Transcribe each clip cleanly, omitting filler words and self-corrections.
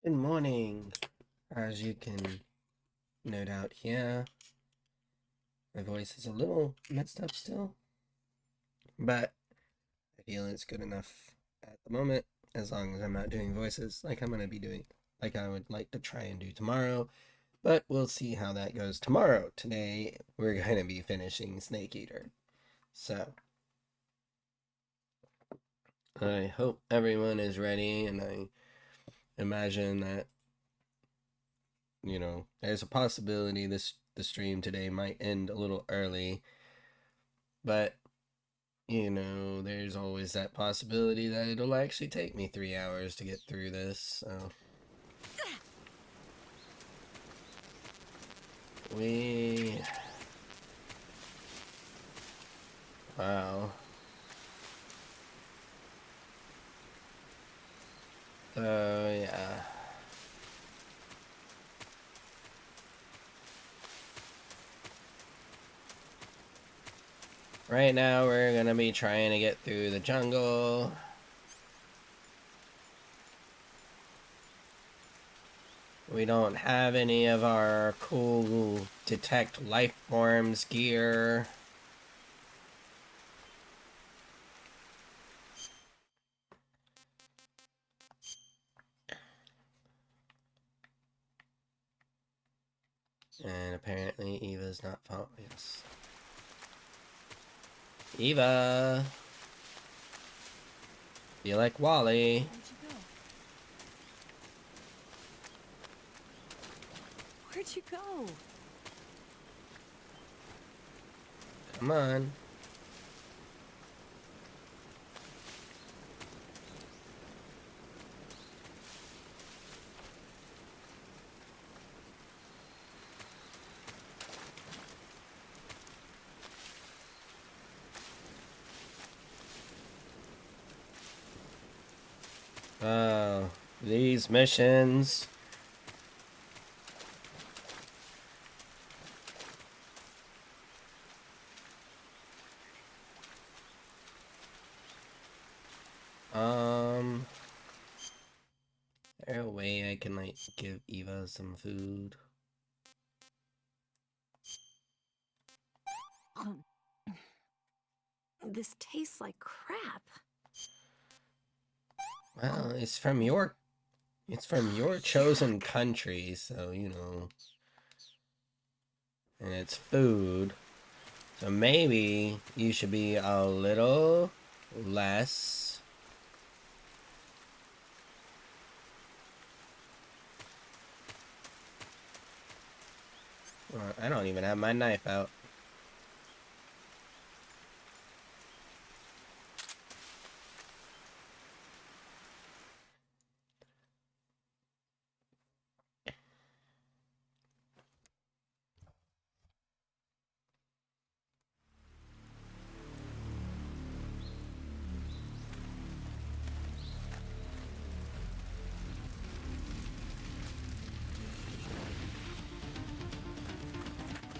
Good morning. As you can note out here, my voice is a little messed up still, but I feel it's good enough at the moment, as long as I'm not doing voices like I'm going to be doing, like I would like to try and do tomorrow, but we'll see how that goes tomorrow. Today, we're going to be finishing Snake Eater. So, I hope everyone is ready, and I imagine that there's a possibility the stream today might end a little early, but there's always that possibility that it'll actually take me 3 hours to get through this. So we wow. So yeah. Right now, we're gonna be trying to get through the jungle. We don't have any of our cool detect life forms gear. And apparently Eva's not following us. Eva! Feel like Wally. Where'd you go? Come on. Oh, these missions. Is there a way I can, like, give Eva some food? This tastes like crap. Well, it's from your chosen country, so, and it's food. So maybe you should be a little less. I don't even have my knife out.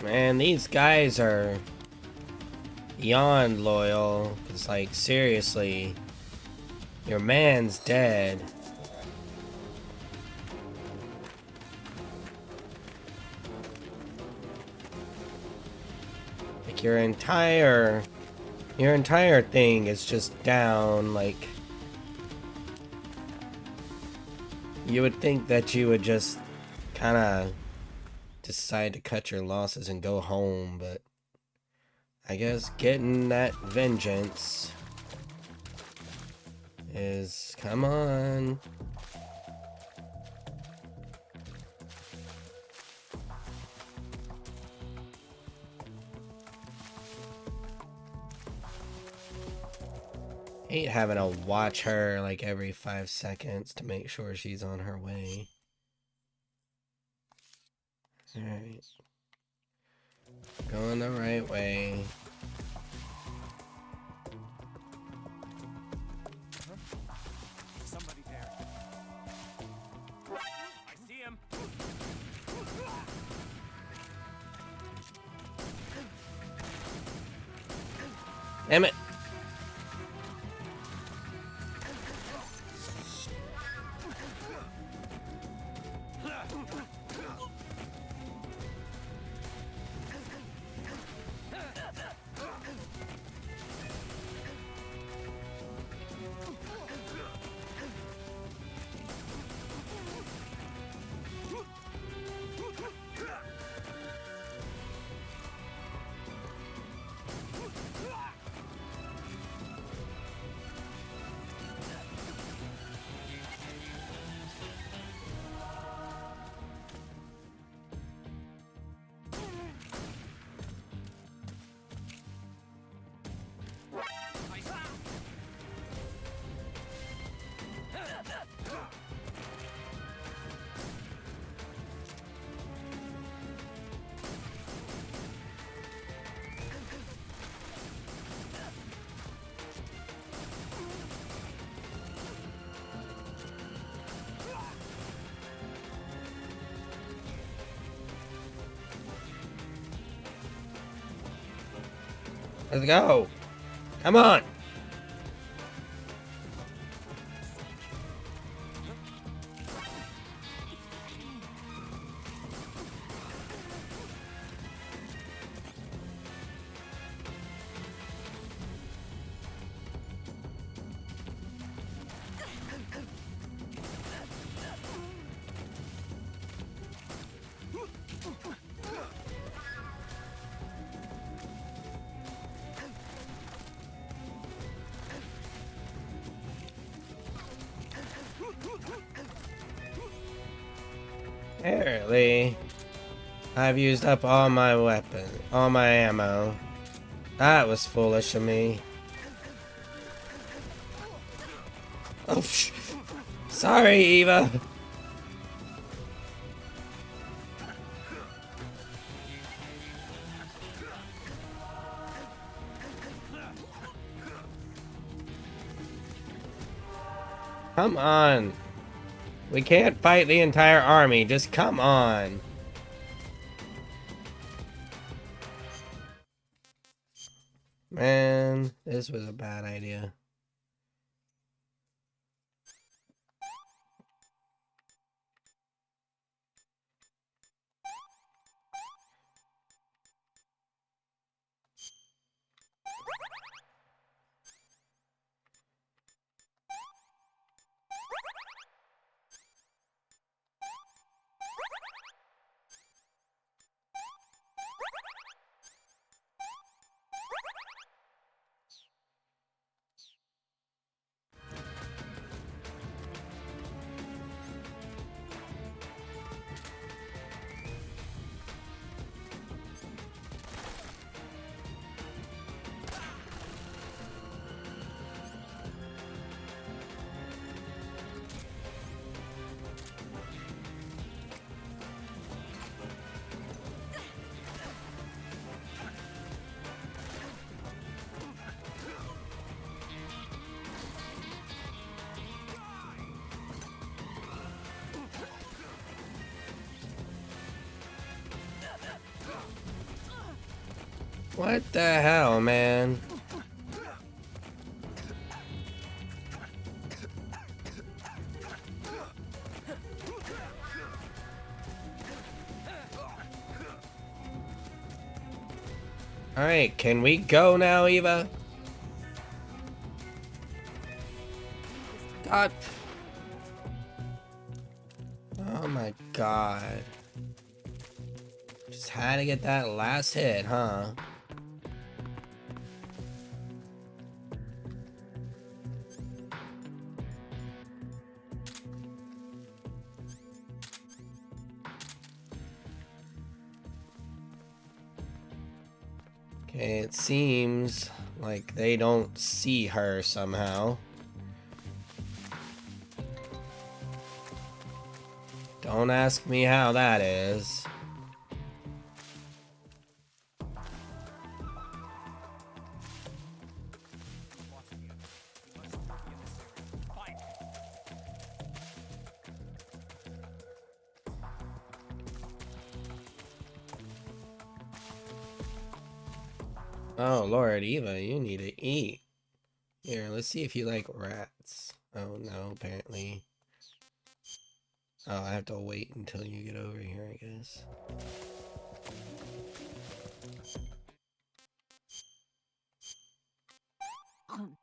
Man, these guys are beyond loyal. It's like, seriously, your man's dead. Like, your entire thing is just down. Like, you would think that you would just kind of decide to cut your losses and go home, but I guess getting that vengeance is... Come on. Hate having to watch her like every 5 seconds to make sure she's on her way. Alright. Going the right way. Somebody there. I see him. Damn it. Let's go. Come on. Apparently, I've used up all my all my ammo. That was foolish of me. Oh, sorry, Eva. Come on. We can't fight the entire army. Just come on. Man, this was a bad idea. What the hell, man? Alright, can we go now, Eva? God. Oh my god. Just had to get that last hit, huh? Okay, it seems like they don't see her somehow. Don't ask me how that is. Oh, Lord, Eva, you need to eat. Here, let's see if you like rats. Oh, no, apparently. Oh, I have to wait until you get over here, I guess. Ow!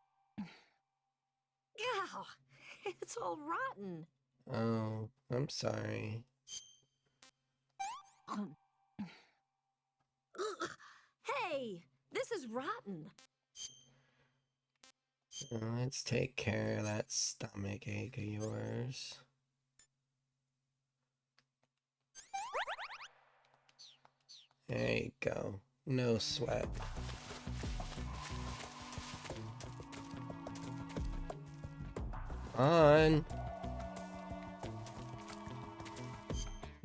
It's all rotten. Oh, I'm sorry. Hey, this is rotten. Let's take care of that stomach ache of yours. There you go. No sweat. On.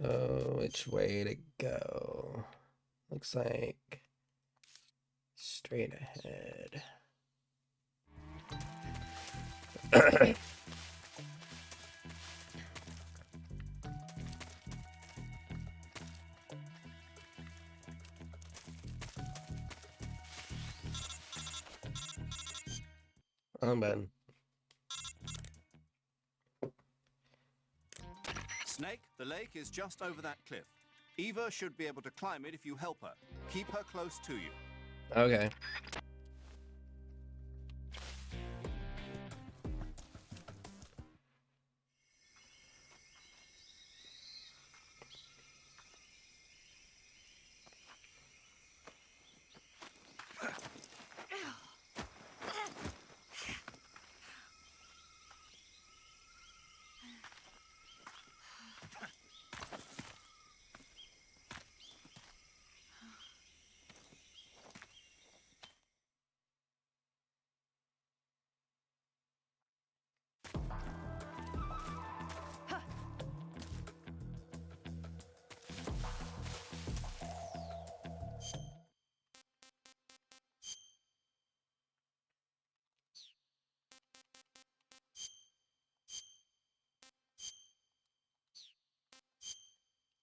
Oh, which way to go? Looks like straight ahead. Wrong button. Snake, the lake is just over that cliff. Eva should be able to climb it if you help her. Keep her close to you. Okay.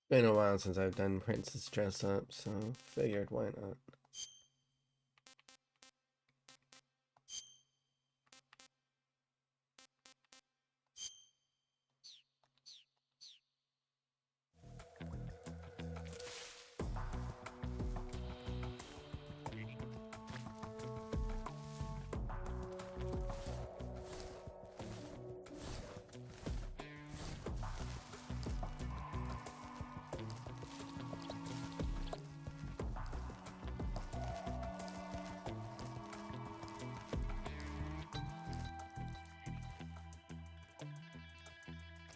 Been a while since I've done Princess Dress Up, so figured why not.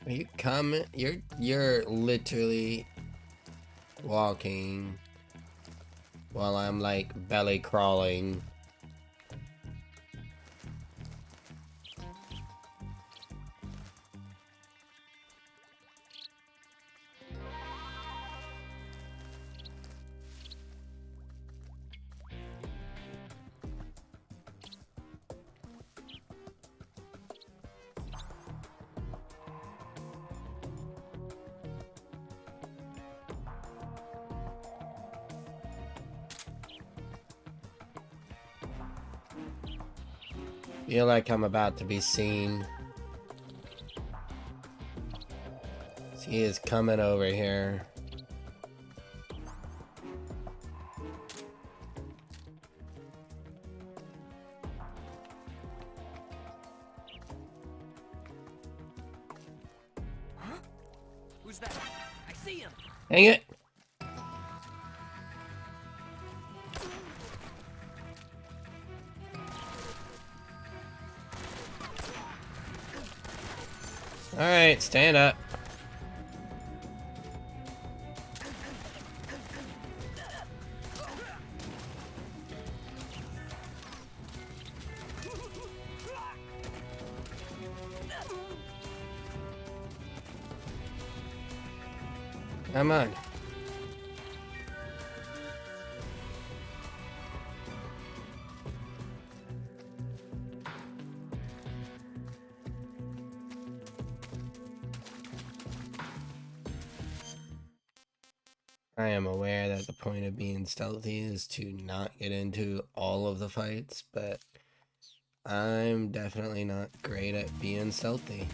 Are you coming? You're literally walking while I'm like belly crawling. Feel like I'm about to be seen. He is coming over here. Huh? Who's that? I see him. Dang it! Alright, stand up. Come on. I am aware that the point of being stealthy is to not get into all of the fights, but I'm definitely not great at being stealthy.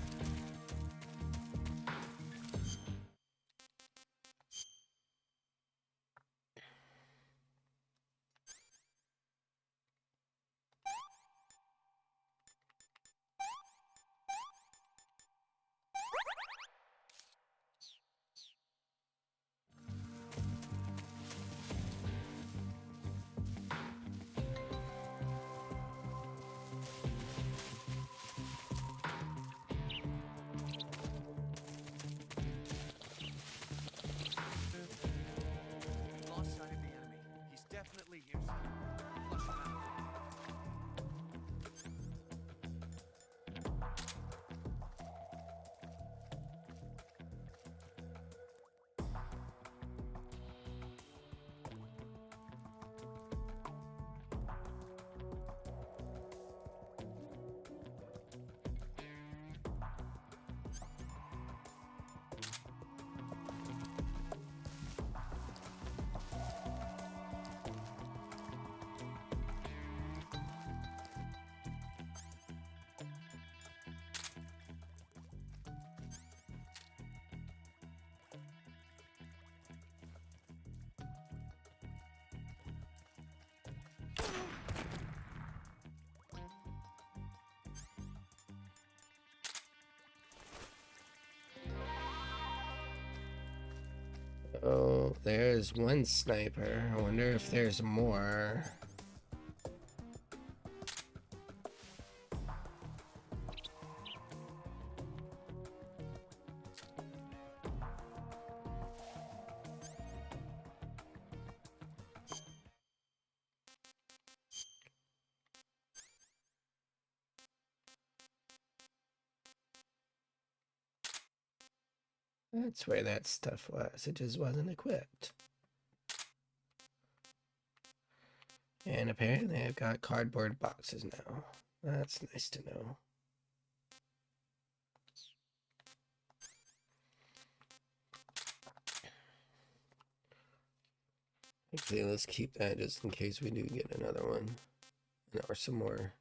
there's one sniper. I wonder if there's more. That's where that stuff was. It just wasn't equipped. And apparently I've got cardboard boxes now. That's nice to know. Actually, let's keep that just in case we do get another one. Or some more.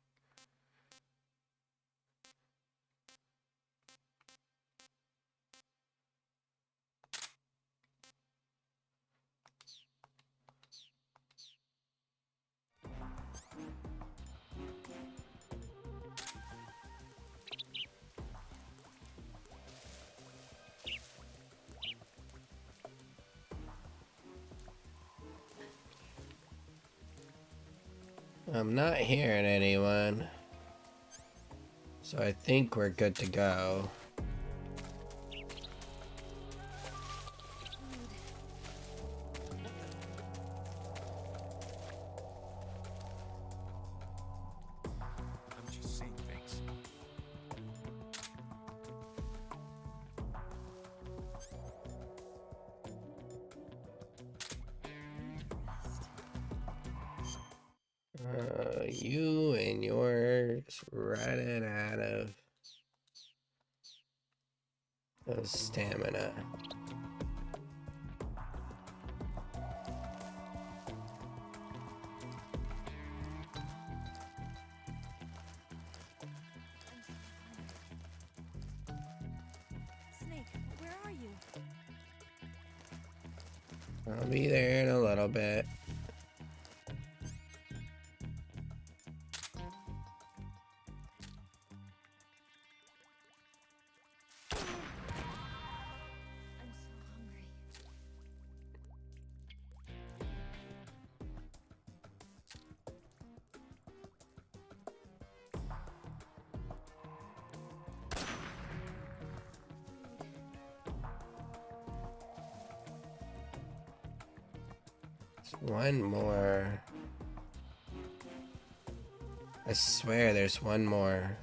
I'm not hearing anyone. So I think we're good to go. I'm just seeing things. You and yours running out of stamina. Snake, where are you? I'll be there in a little bit. I'm so hungry. There's one more. I swear there's one more.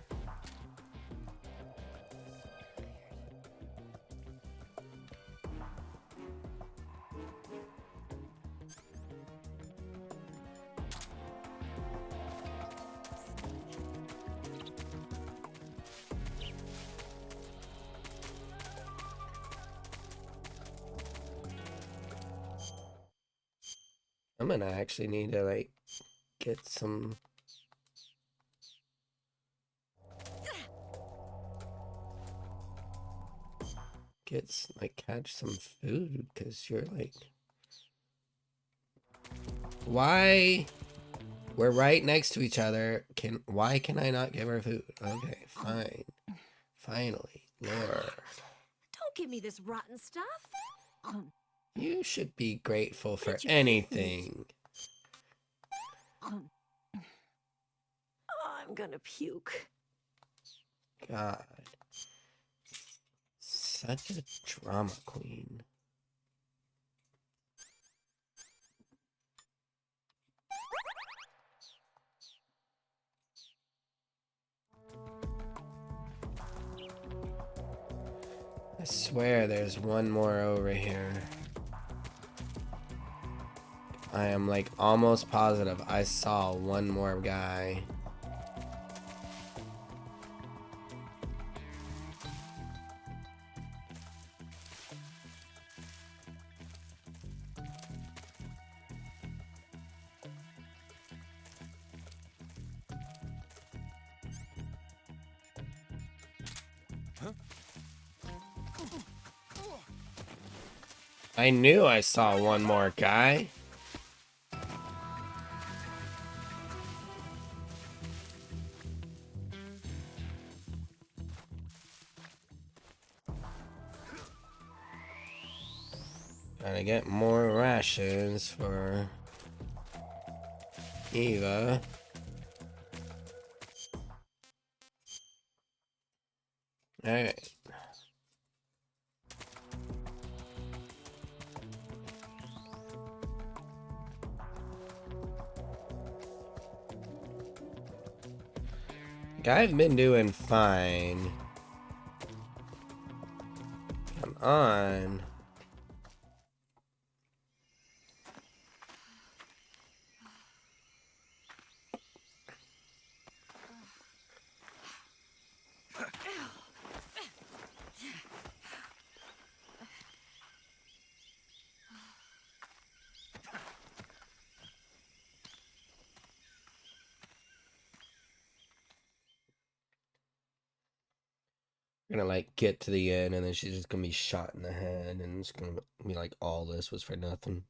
I'm gonna actually need to like get some catch some food because you're like, why we're right next to each other, why can I not give her food? Okay, fine, finally, Laura, Don't give me this rotten stuff. you should be grateful for did you give me? anything. Oh, I'm gonna puke. God, such a drama queen. I swear there's one more over here. I am like almost positive I saw one more guy. I knew I saw one more guy. Gotta get more rations for Eva. Alright. Like, I've been doing fine. Come on. Gonna like get to the end and then she's just gonna be shot in the head and it's gonna be like all this was for nothing.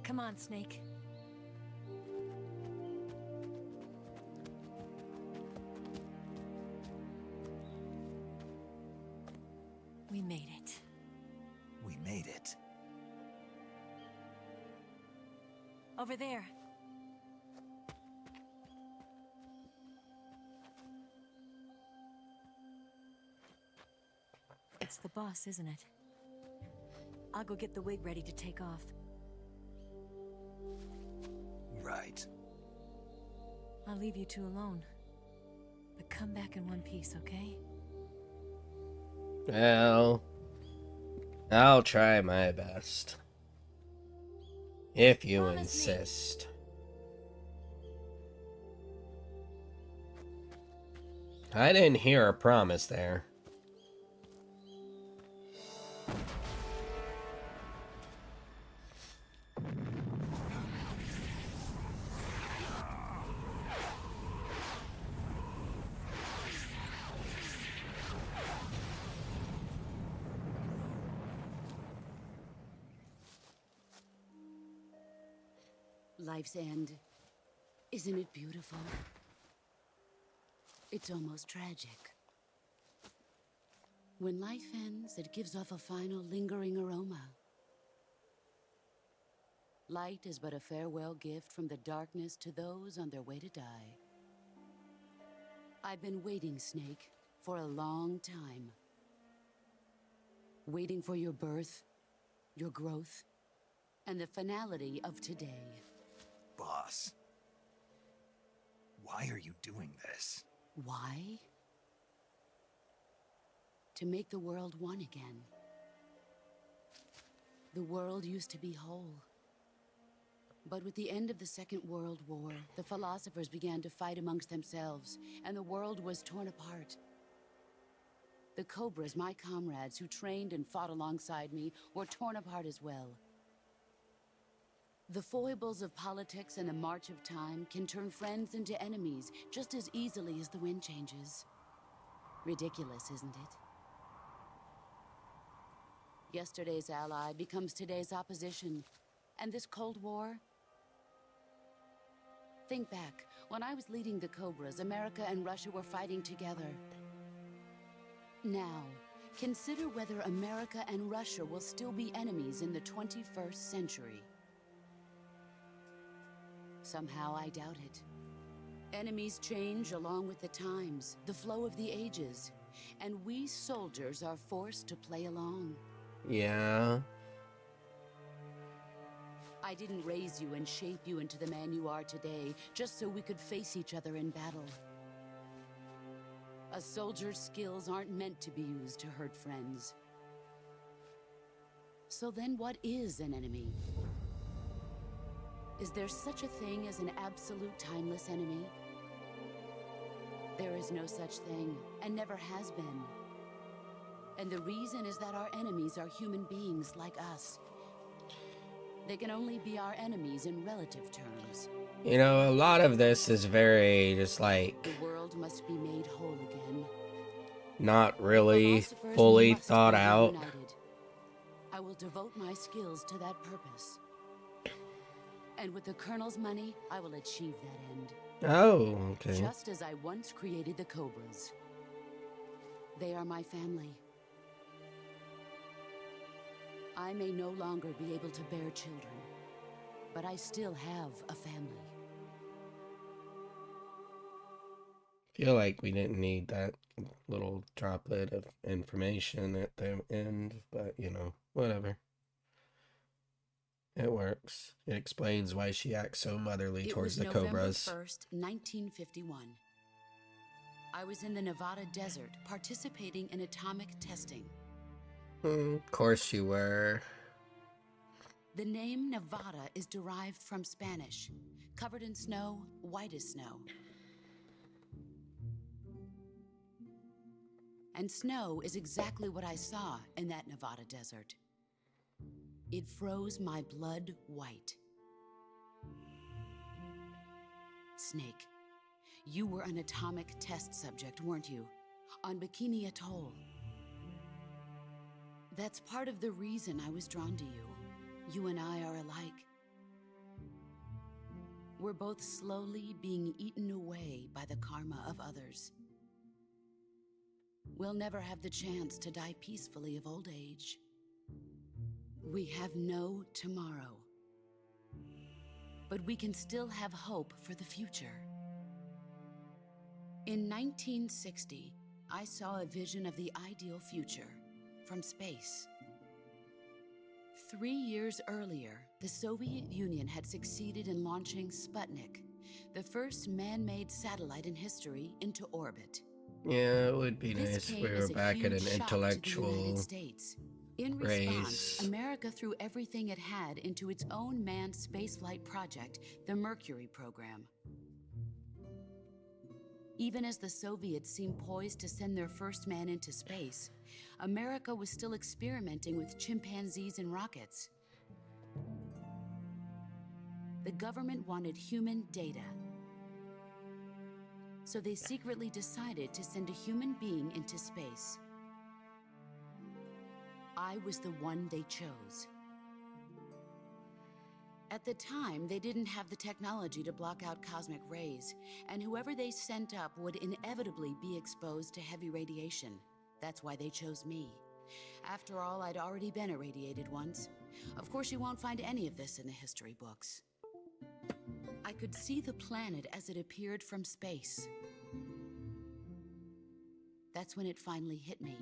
Come on, Snake. We made it. We made it. Over there. It's the boss, isn't it? I'll go get the wig ready to take off. Right. I'll leave you two alone. But come back in one piece, okay? Well, I'll try my best. If you Promise me. insist. I didn't hear a promise there. Life's end. Isn't it beautiful? It's almost tragic. When life ends, it gives off a final lingering aroma. Light is but a farewell gift from the darkness to those on their way to die. I've been waiting, Snake, for a long time. Waiting for your birth, your growth, and the finality of today. Boss. Why are you doing this? Why? To make the world one again. The world used to be whole. But with the end of the Second World War, the philosophers began to fight amongst themselves, and the world was torn apart. The Cobras, my comrades who trained and fought alongside me, were torn apart as well. The foibles of politics and the march of time can turn friends into enemies just as easily as the wind changes. Ridiculous, isn't it? Yesterday's ally becomes today's opposition. And this Cold War? Think back. When I was leading the Cobras, America and Russia were fighting together. Now, consider whether America and Russia will still be enemies in the 21st century. Somehow I doubt it. Enemies change along with the times, the flow of the ages, and we soldiers are forced to play along. Yeah. I didn't raise you and shape you into the man you are today just so we could face each other in battle. A soldier's skills aren't meant to be used to hurt friends. So then what is an enemy? Is there such a thing as an absolute timeless enemy? There is no such thing, and never has been. And the reason is that our enemies are human beings like us. They can only be our enemies in relative terms. You know, a lot of this is very just like... The world must be made whole again. not really Philosophers fully must thought be out. reunited. I will devote my skills to that purpose. And with the Colonel's money, I will achieve that end. Oh, okay. Just as I once created the Cobras. They are my family. I may no longer be able to bear children, but I still have a family. Feel like we didn't need that little droplet of information at the end, but you know, whatever. It works. It explains why she acts so motherly It towards was the November Cobras. 1st, 1951. I was in the Nevada desert participating in atomic testing. Of course you were. The name Nevada is derived from Spanish. Covered in snow, white as snow. And snow is exactly what I saw in that Nevada desert. It froze my blood white. Snake, you were an atomic test subject, weren't you? On Bikini Atoll. That's part of the reason I was drawn to you. You and I are alike. We're both slowly being eaten away by the karma of others. We'll never have the chance to die peacefully of old age. We have no tomorrow. But we can still have hope for the future. In 1960, I saw a vision of the ideal future from space. 3 years earlier, the Soviet Union had succeeded in launching Sputnik, the first man-made satellite in history, into orbit. Yeah, it would be This nice if came we were as a back at huge an shock to the intellectual United States. In race. response, America threw everything it had into its own manned spaceflight project, the Mercury program. Even as the Soviets seemed poised to send their first man into space, America was still experimenting with chimpanzees and rockets. The government wanted human data. So they secretly decided to send a human being into space. I was the one they chose. At the time, they didn't have the technology to block out cosmic rays, and whoever they sent up would inevitably be exposed to heavy radiation. That's why they chose me. After all, I'd already been irradiated once. Of course, you won't find any of this in the history books. I could see the planet as it appeared from space. That's when it finally hit me.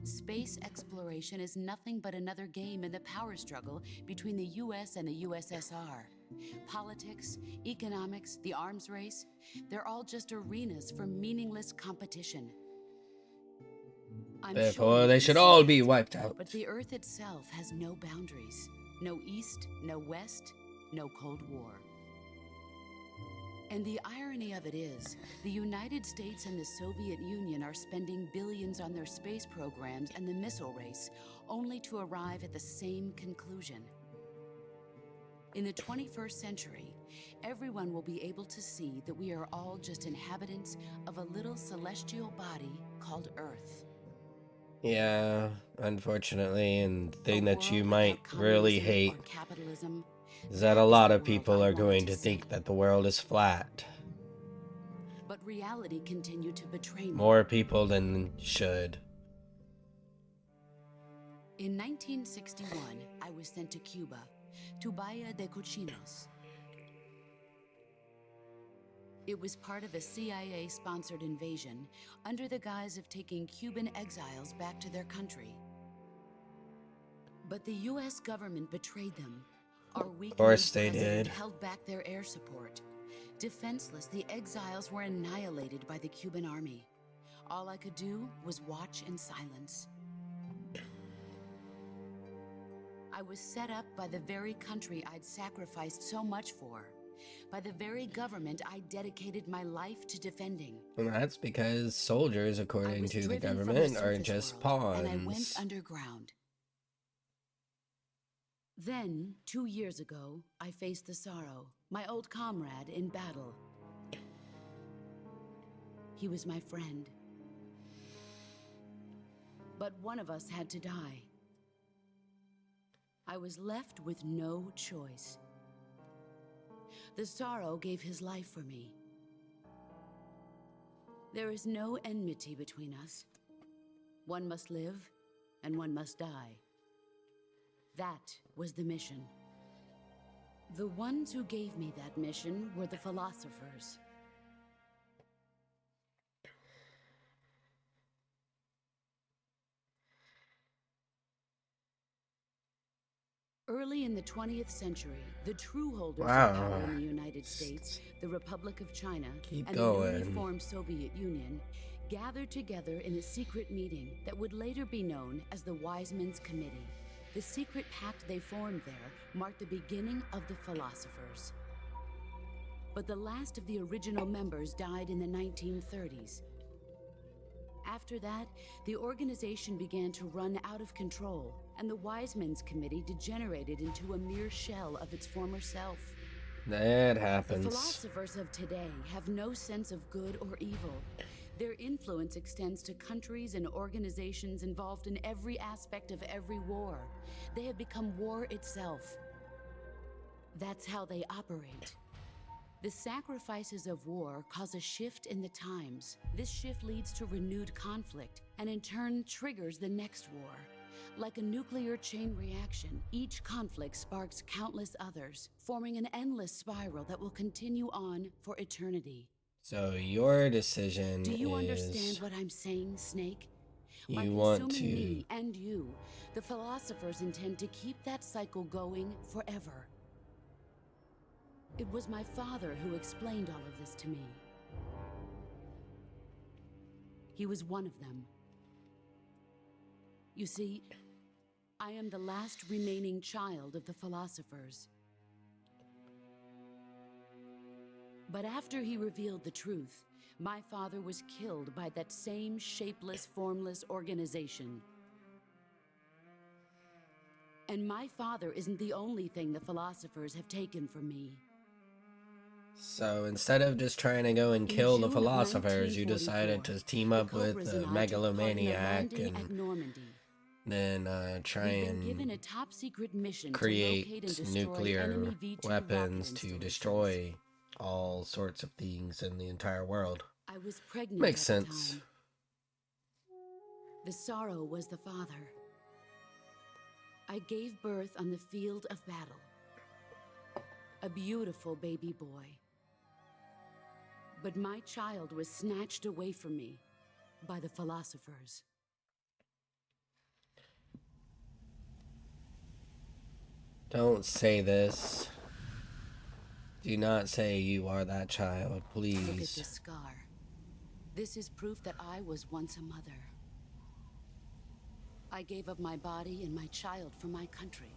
Space exploration is nothing but another game in the power struggle between the US and the USSR. Politics, economics, the arms race, they're all just arenas for meaningless competition. I'm Therefore, sure they you should see all that, be wiped out. but the Earth itself has no boundaries. No East, no West, no Cold War. And the irony of it is, the United States and the Soviet Union are spending billions on their space programs and the missile race, only to arrive at the same conclusion. In the 21st century, everyone will be able to see that we are all just inhabitants of a little celestial body called Earth. Yeah, unfortunately, and the thing A that you world might without really communism hate or capitalism. is that a That is lot the of world people I are wanted going to to think see. that the world is flat. But reality continued to betray me. More people than should. In 1961, I was sent to Cuba, to Bahia de Cochinos. It was part of a CIA-sponsored invasion under the guise of taking Cuban exiles back to their country. But the US government betrayed them. Our weak course they president did. held back their air support. Defenseless, the exiles were annihilated by the Cuban army. All I could do was watch in silence. I was set up by the very country I'd sacrificed so much for, by the very government I dedicated my life to defending. And that's because soldiers, I according was to the driven from government, are surface just world, and I went pawns. underground. Then, 2 years ago, I faced the Sorrow, my old comrade in battle. He was my friend. But one of us had to die. I was left with no choice. The Sorrow gave his life for me. There is no enmity between us. One must live, and one must die. That was the mission. The ones who gave me that mission were the philosophers. Early in the 20th century, the true holders of power in the United States, the Republic of China, and the newly formed Soviet Union gathered together in a secret meeting that would later be known as the Wiseman's Committee. The secret pact they formed there marked the beginning of the philosophers. But the last of the original members died in the 1930s. After that, the organization began to run out of control, and the Wiseman's Committee degenerated into a mere shell of its former self. That happens. The philosophers of today have no sense of good or evil. Their influence extends to countries and organizations involved in every aspect of every war. They have become war itself. That's how they operate. The sacrifices of war cause a shift in the times. This shift leads to renewed conflict, and in turn triggers the next war. Like a nuclear chain reaction, each conflict sparks countless others, forming an endless spiral that will continue on for eternity. So your decision Do you is understand what I'm saying, Snake? By you want consuming to me and you, the philosophers intend to keep that cycle going forever. It was my father who explained all of this to me. He was one of them. You see, I am the last remaining child of the philosophers. But after he revealed the truth, my father was killed by that same shapeless, formless organization. And my father isn't the only thing the philosophers have taken from me. So instead of just trying to go and kill the philosophers, you decided to team up with the megalomaniac and then try and create nuclear weapons to destroy all sorts of things in the entire world. I was pregnant. Makes at the sense. time. The Sorrow was the father. I gave birth on the field of battle. A beautiful baby boy. But my child was snatched away from me by the philosophers. Don't say this. Do not say you are that child, Look at please. this scar. This is proof that I was once a mother. I gave up my body and my child for my country.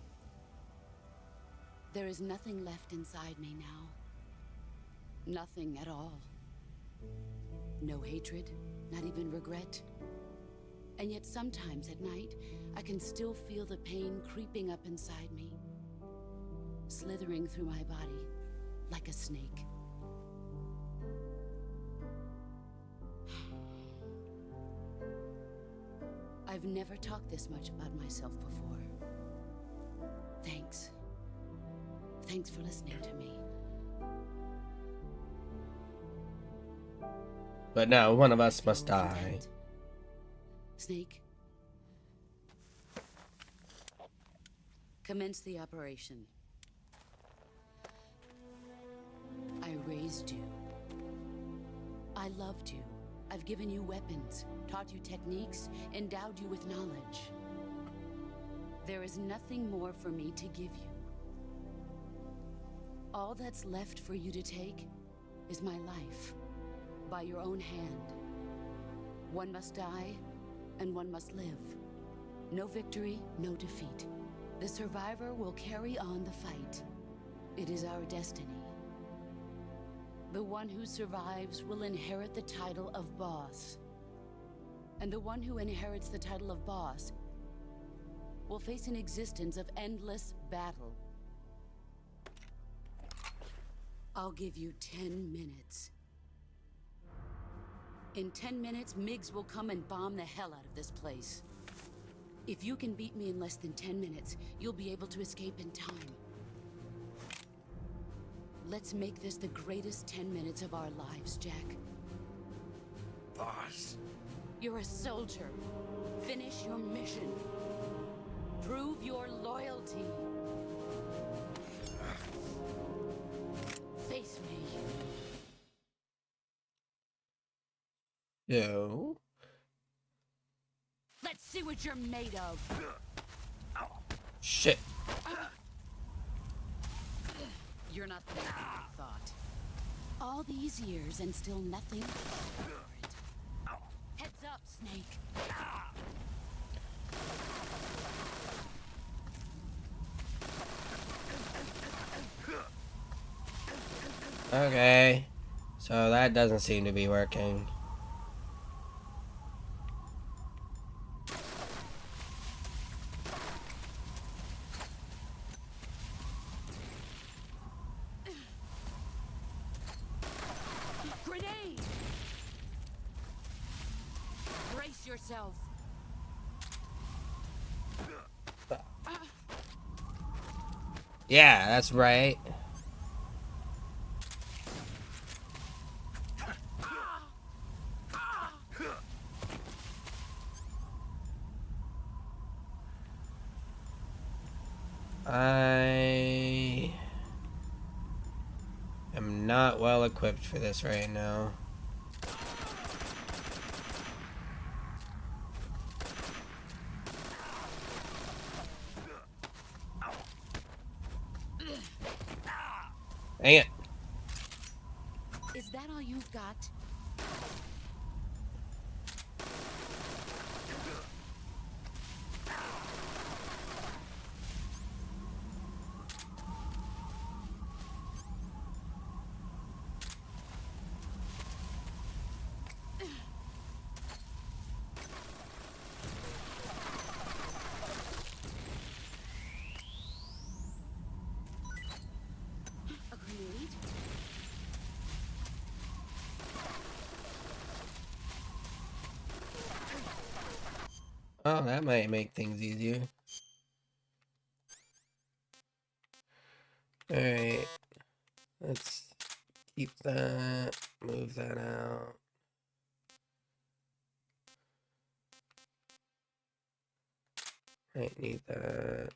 There is nothing left inside me now. Nothing at all. No hatred, not even regret. And yet sometimes at night, I can still feel the pain creeping up inside me, slithering through my body like a snake. I've never talked this much about myself before. Thanks. Thanks for listening to me. But now one of us Feel must die. content. Snake. Commence the operation. I raised you. I loved you. I've given you weapons, taught you techniques, endowed you with knowledge. There is nothing more for me to give you. All that's left for you to take is my life, by your own hand. One must die, and one must live. No victory, no defeat. The survivor will carry on the fight. It is our destiny. The one who survives will inherit the title of boss. And the one who inherits the title of boss will face an existence of endless battle. I'll give you 10 minutes. In 10 minutes, MiGs will come and bomb the hell out of this place. If you can beat me in less than 10 minutes, you'll be able to escape in time. Let's make this the greatest 10 minutes of our lives, Jack. Boss. You're a soldier. Finish your mission. Prove your loyalty. Face me. Yo. Let's see what you're made of. Shit. You're not the man I thought. All these years and still nothing. Heads up, Snake. Okay. So that doesn't seem to be working. Grenade! Brace yourself. Yeah, that's right. I am not well equipped for this right now. Dang it. Is that all you've got? A grenade? Oh, that might make things easier. Alright. Let's keep that. Move that out. Might need that.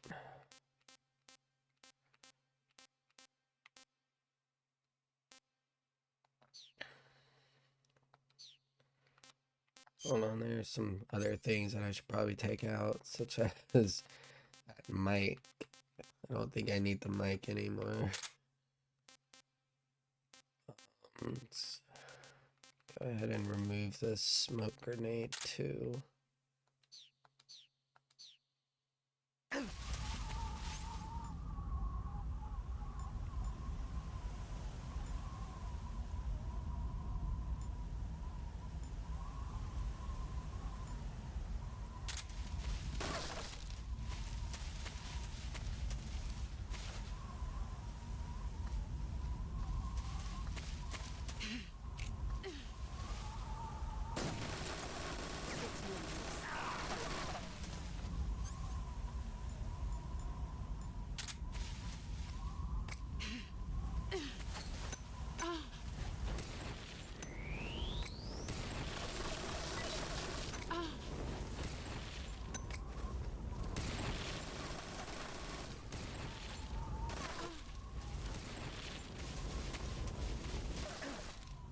Hold on, there's some other things that I should probably take out, such as that mic. I don't think I need the mic anymore. Let's go ahead and remove this smoke grenade too.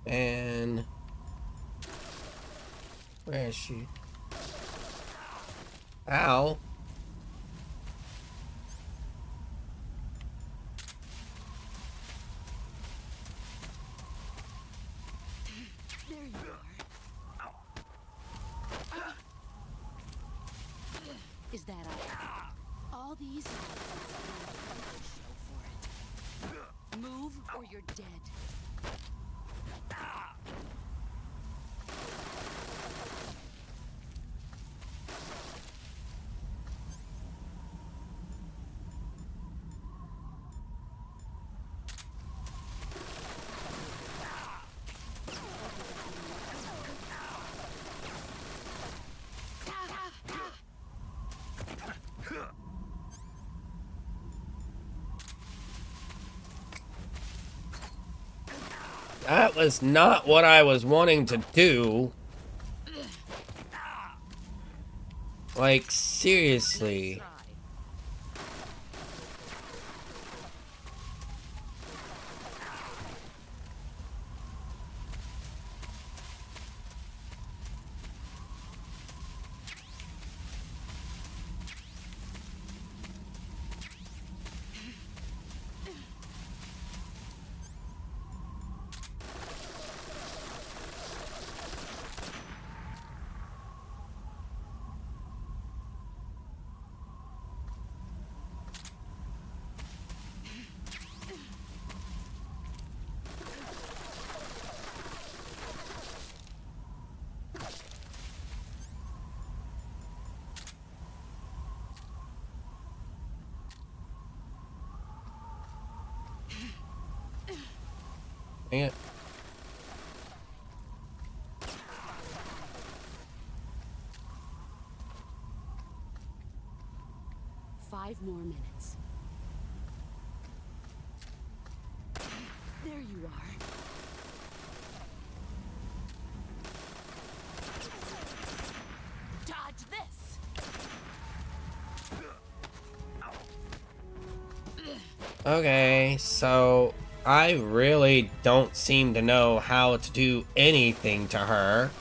And where is she? Ow. There you are. Is that all? All these show for it. Move or you're dead. That was not what I was wanting to do. Like, seriously. Dang it. 5 more minutes. There you are. Dodge this! Okay, so I really don't seem to know how to do anything to her.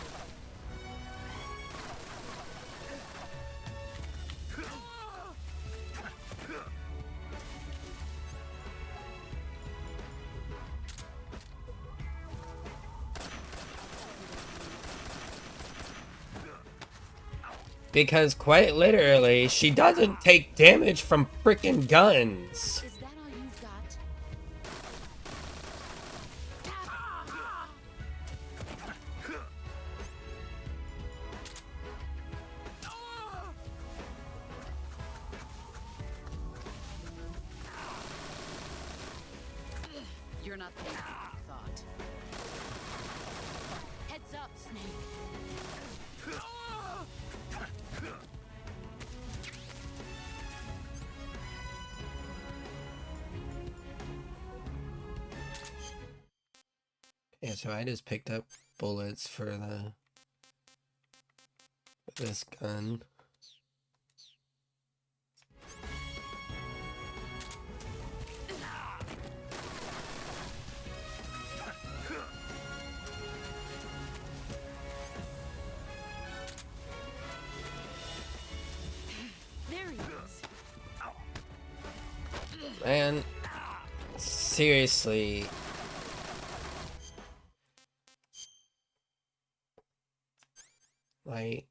Because quite literally, she doesn't take damage from freaking guns. Is that all you've got? You're not the one I thought. Heads up, Snake. Yeah, so I just picked up bullets for this gun. There he is. Man, seriously. Like,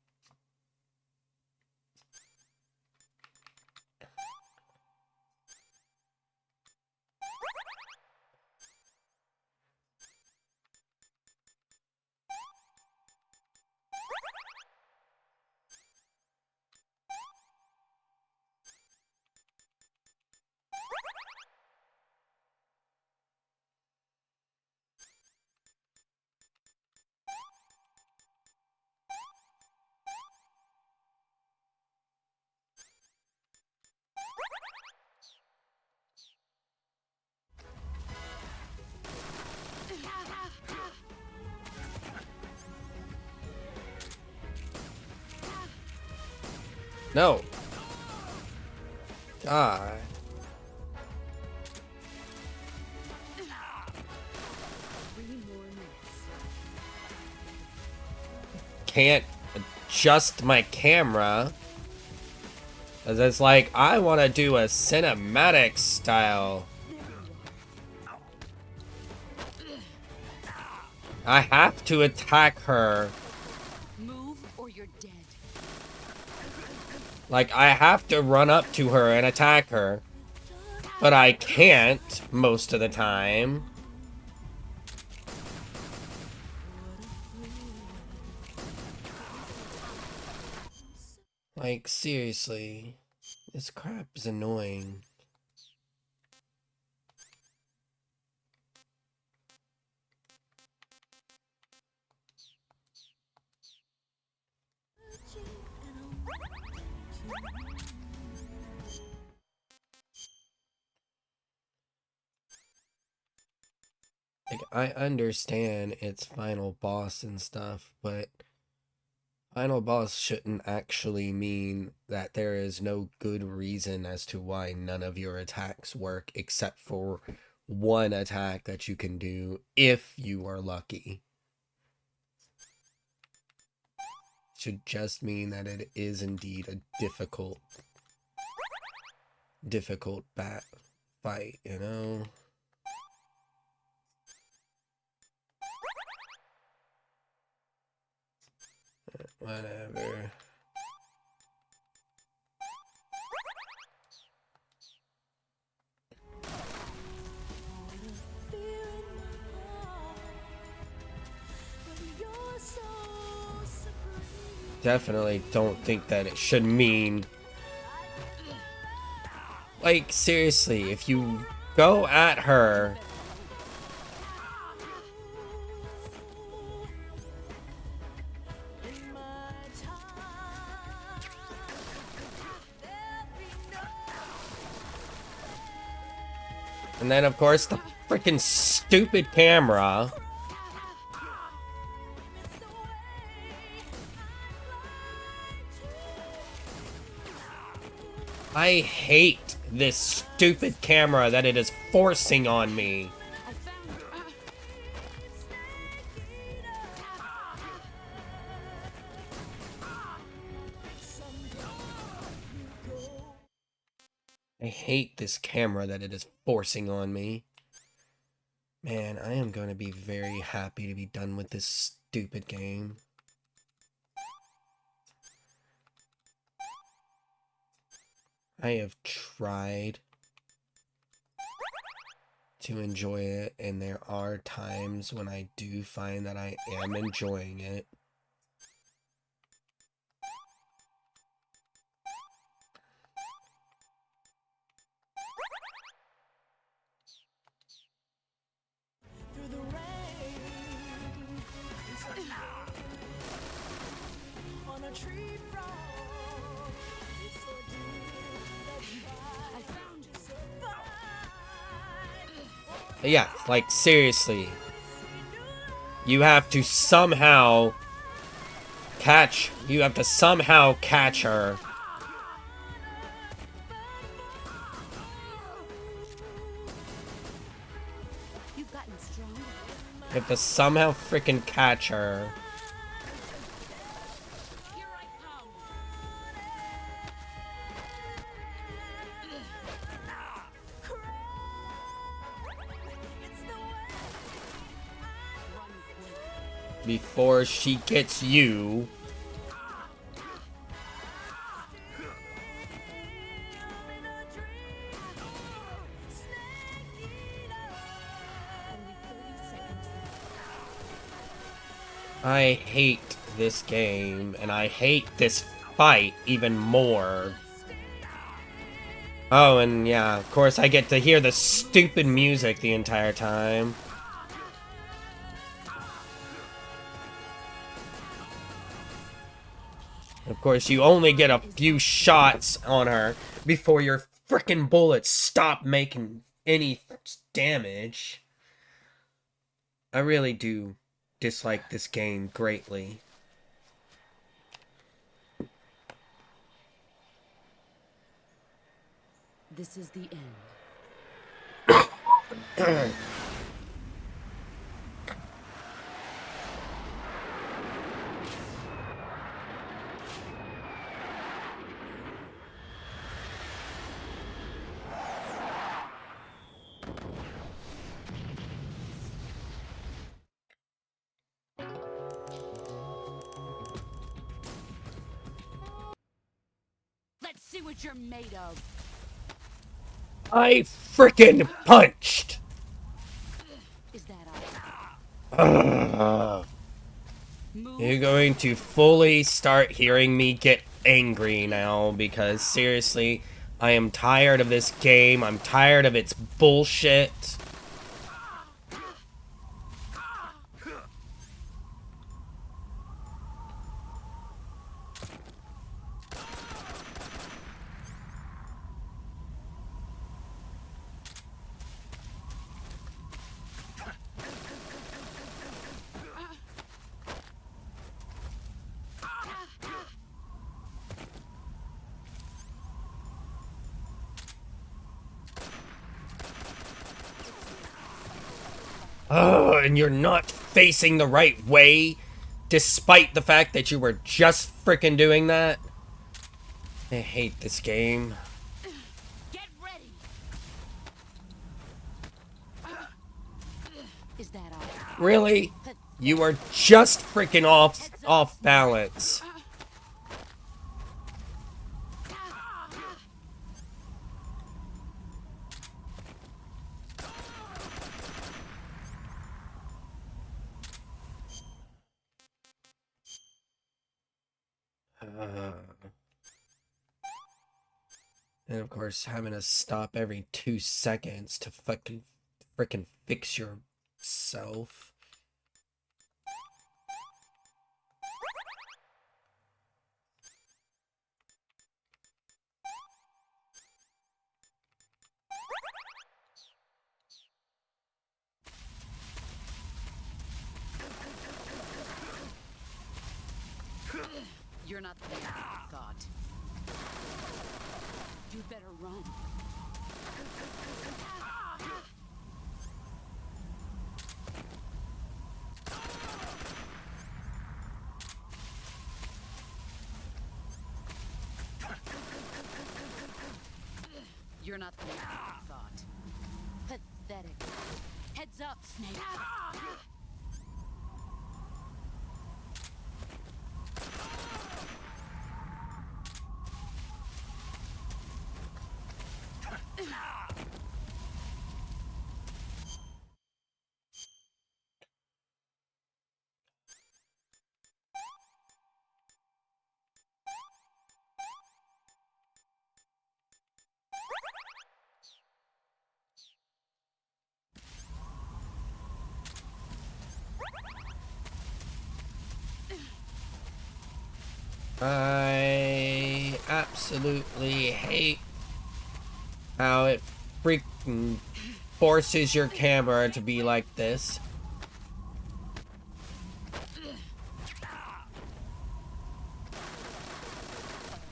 no. Die. 3 more minutes. Can't adjust my camera. 'Cause it's like, I want to do a cinematic style. I have to attack her. Move or you're dead. Like, I have to run up to her and attack her. But I can't most of the time. Like, seriously. This crap is annoying. Like, I understand it's final boss and stuff, but final boss shouldn't actually mean that there is no good reason as to why none of your attacks work except for one attack that you can do if you are lucky. Should just mean that it is indeed a difficult fight, you know? Whatever. Definitely don't think that it should mean, like, seriously, if you go at her and then of course the freaking stupid camera. I hate this stupid camera that it is forcing on me. I hate this camera that it is forcing on me. Man, I am going to be very happy to be done with this stupid game. I have tried to enjoy it, and there are times when I do find that I am enjoying it. Yeah, like, seriously. You have to somehow catch her. You've gotten stronger. You have to somehow freaking catch her. Before she gets you. I hate this game, and I hate this fight even more. Oh, and yeah, of course I get to hear the stupid music the entire time. Of course, you only get a few shots on her before your frickin' bullets stop making any damage. I really do dislike this game greatly. This is the end. Let's see what you're made of. I frickin' punched! Is that all? You're going to fully start hearing me get angry now, because seriously, I am tired of this game. I'm tired of its bullshit. Oh, and you're not facing the right way, despite the fact that you were just freaking doing that. I hate this game. Get ready! Is that all? Really? You are just freaking off balance. And of course, having to stop every 2 seconds to fucking freaking fix yourself. You're not the man I thought. You'd better run. You're not the man I thought. Pathetic. Heads up, Snake. I absolutely hate how it freaking forces your camera to be like this.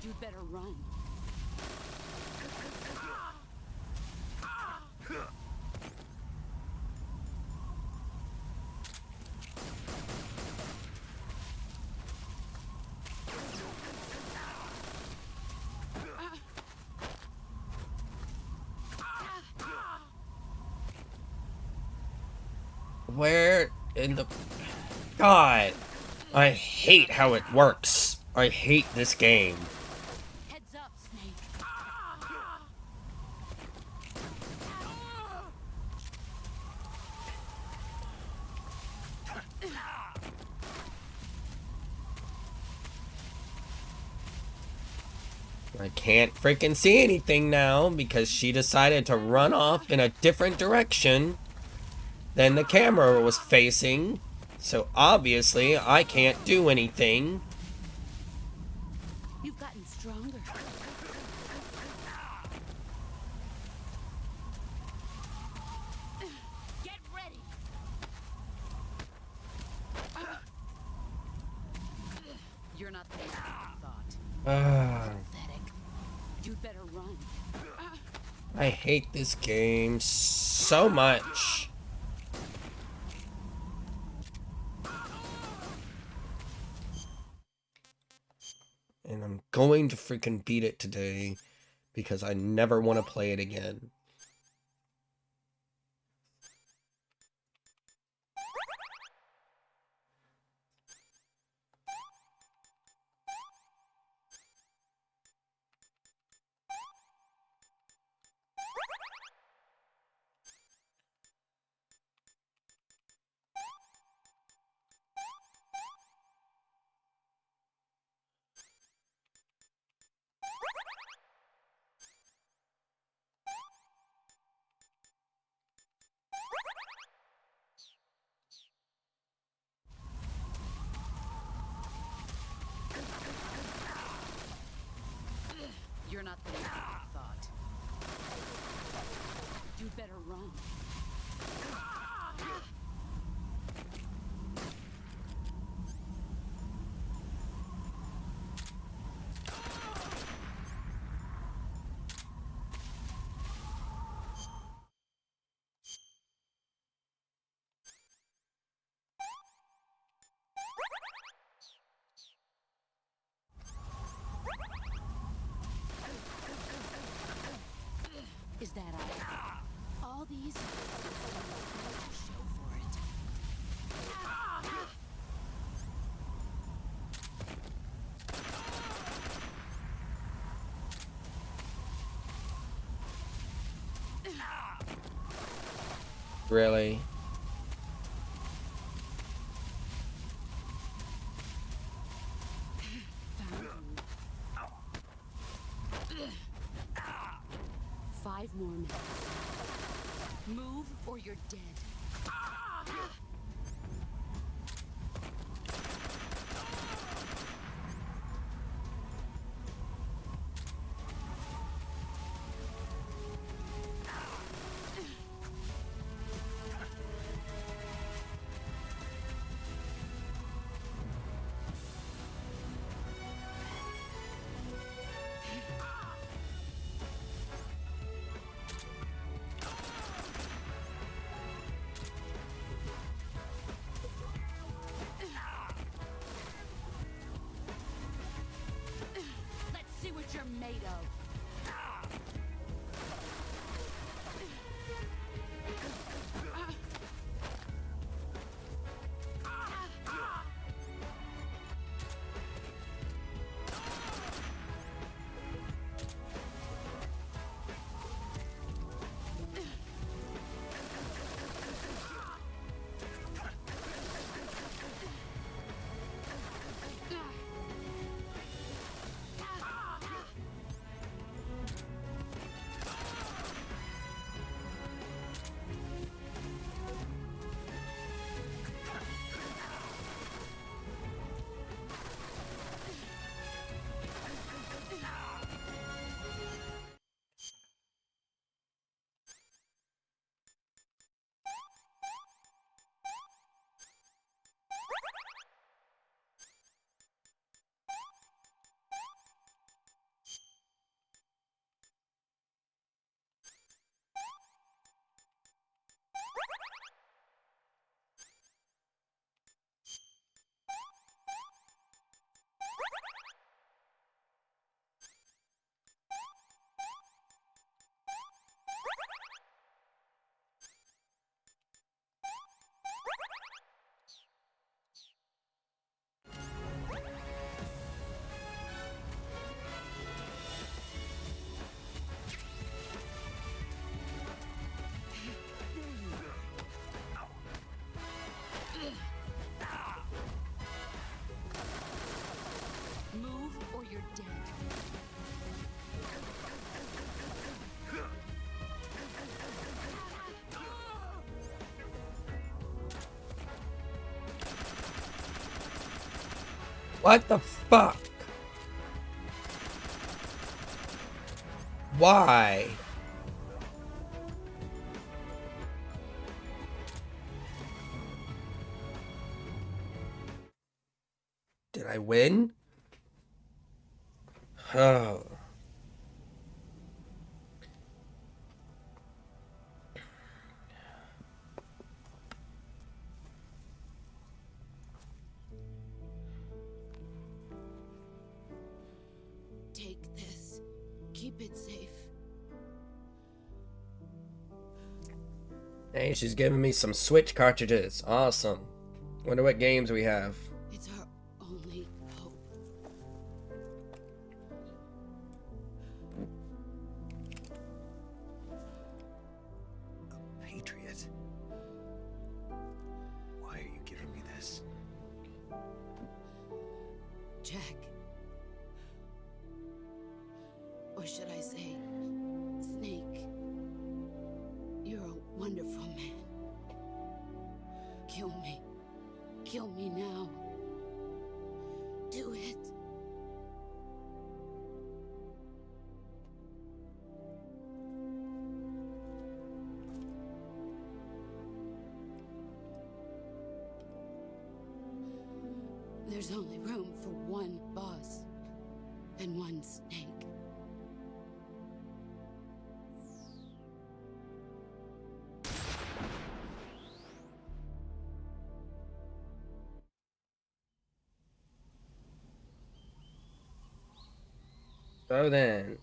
You'd better run. Where in the... God, I hate how it works. I hate this game. Heads up, Snake. I can't freaking see anything now because she decided to run off in a different direction than the camera was facing. So obviously I can't do anything. You've gotten stronger. Get ready. You're not the man I thought. Pathetic. You'd better run. I hate this game so much. And I'm going to freaking beat it today because I never want to play it again. You're not the man I thought. You'd better run. really. Five more minutes. Move or you're dead. Let's see what you're made of. Move or you're dead. What the fuck? Why? Did I win? Oh. Take this. Keep it safe. Hey, she's giving me some Switch cartridges. Awesome. Wonder what games we have. It's our only hope. A patriot? Why are you giving me this? Jack. Or should I say, Snake? You're a wonderful man. Kill me. Kill me now. Do it. There's only room for one boss and one snake. So then,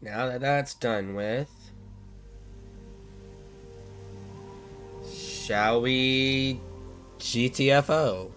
now that that's done with, shall we GTFO?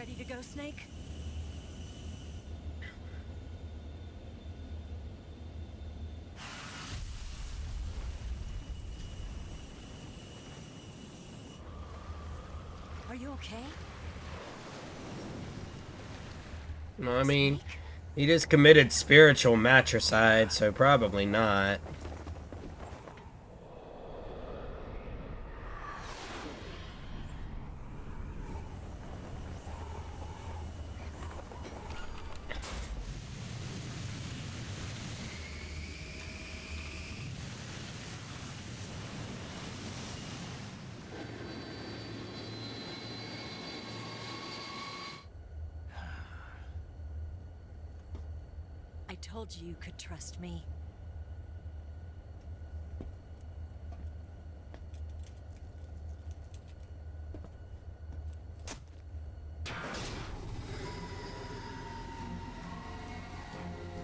Ready to go, Snake? Are you okay? No, I mean, he just committed spiritual matricide, so probably not. I told you you could trust me.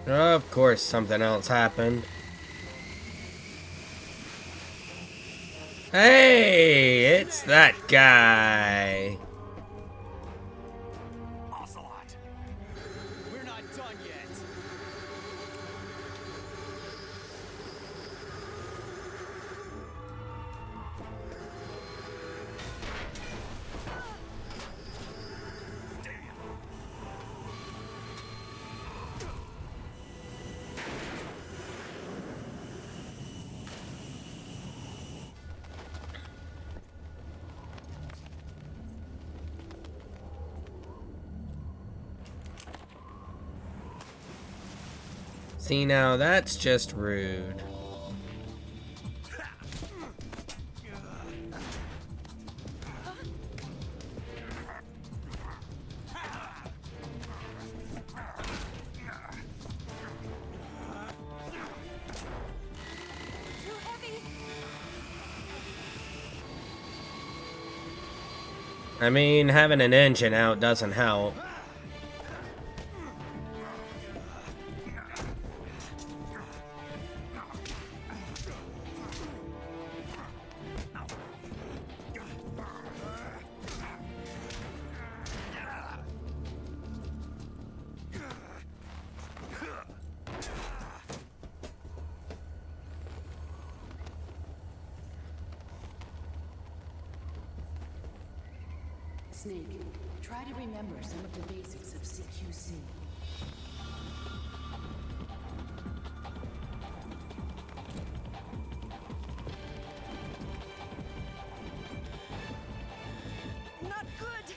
Of course, something else happened. Hey, it's that guy. Ocelot! We're not done yet! See, now that's just rude. Too heavy! I mean, having an engine out doesn't help. Snake, try to remember some of the basics of CQC. Not good!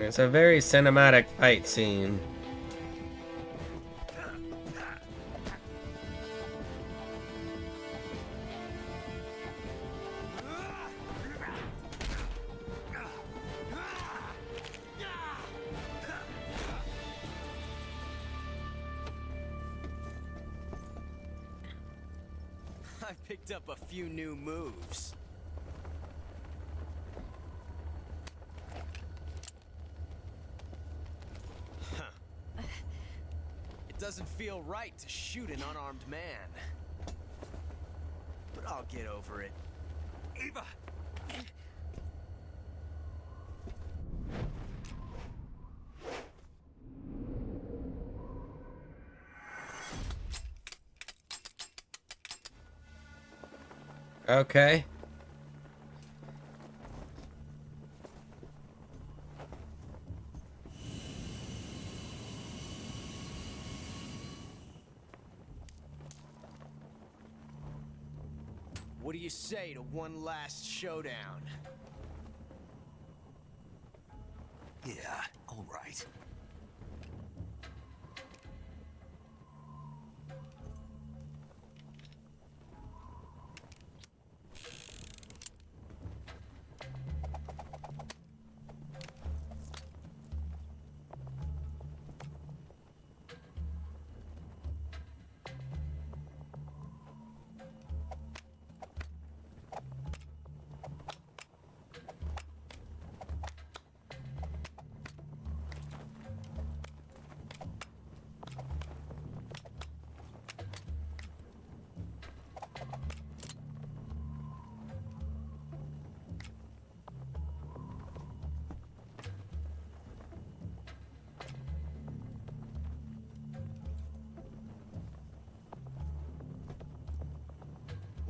It's a very cinematic fight scene. I picked up a few new moves. It doesn't feel right to shoot an unarmed man. But I'll get over it. Eva! Okay. What do you say to one last showdown? Yeah, all right.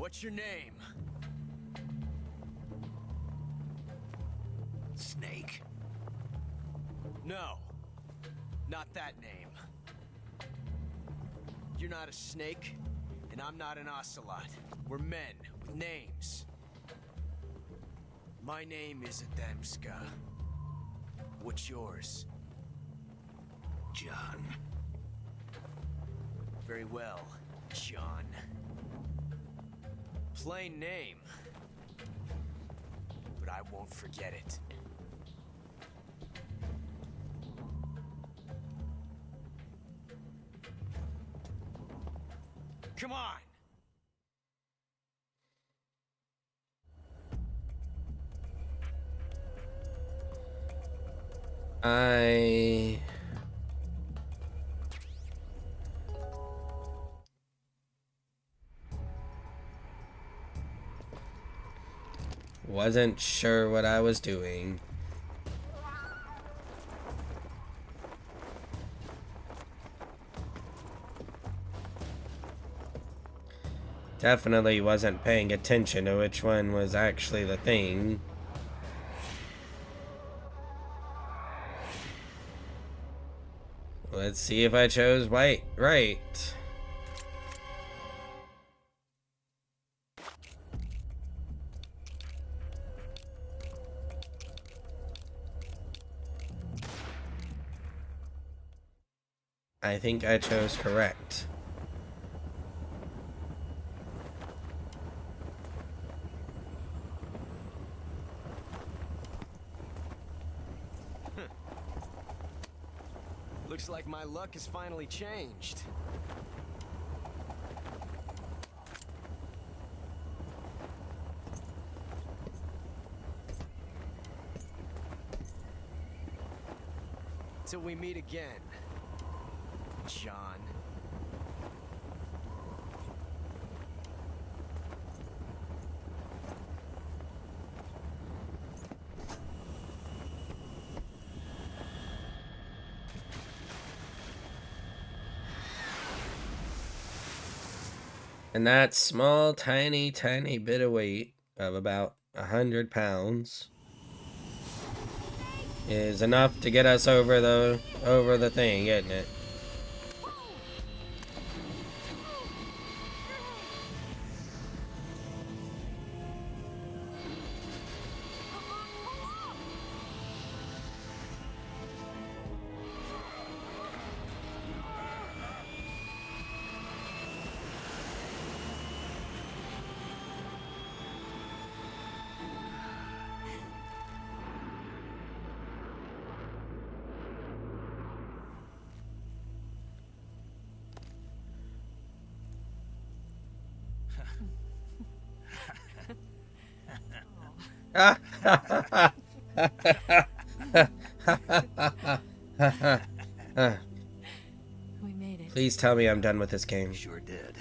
What's your name? Snake. No. Not that name. You're not a snake, and I'm not an ocelot. We're men with names. My name is Adamska. What's yours? John. Very well, John. Plain name. But I won't forget it. Come on! I wasn't sure what I was doing. Definitely wasn't paying attention to which one was actually the thing. Let's see if I chose white right. I think I chose correct. Looks like my luck has finally changed. Till we meet again, John. And that small, tiny bit of weight of about 100 pounds is enough to get us over the thing, isn't it? We made it. Please tell me I'm done with this game. Sure did.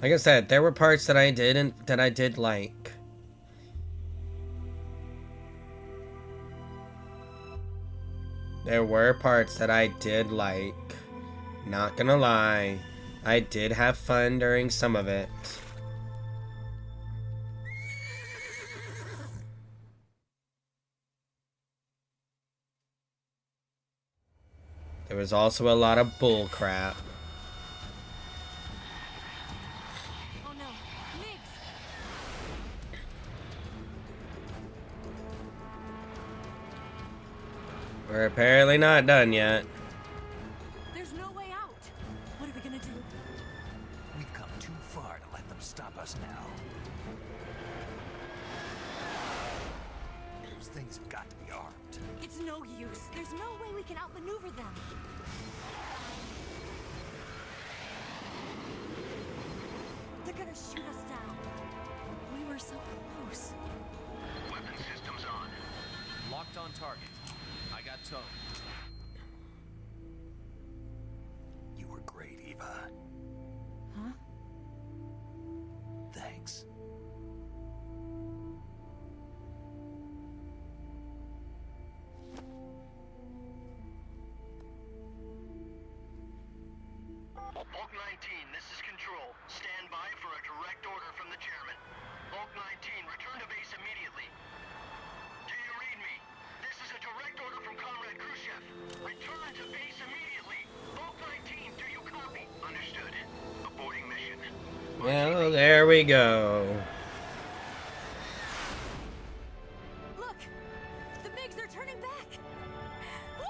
Like I said, there were parts that I did like. There were parts that I did like. Not gonna lie, I did have fun during some of it. There was also a lot of bull crap. Oh no, Nix! We're apparently not done yet. There's no way out. What are we gonna do? We've come too far to let them stop us now. Those things have got to be armed. It's no use. There's no way we can outmaneuver them. They're gonna shoot us down. We were so close. Weapon systems on. Locked on target. I got towed. You were great, Eva. Huh? Thanks. Bulk 19, this is Control. Stand by for a direct order from the chairman. Bulk 19, return to base immediately. Do you read me? This is a direct order from Comrade Khrushchev. Return to base immediately. Bulk 19, do you copy? Understood. Aborting mission. Well, there we go. Look! The MiGs are turning back! Woo!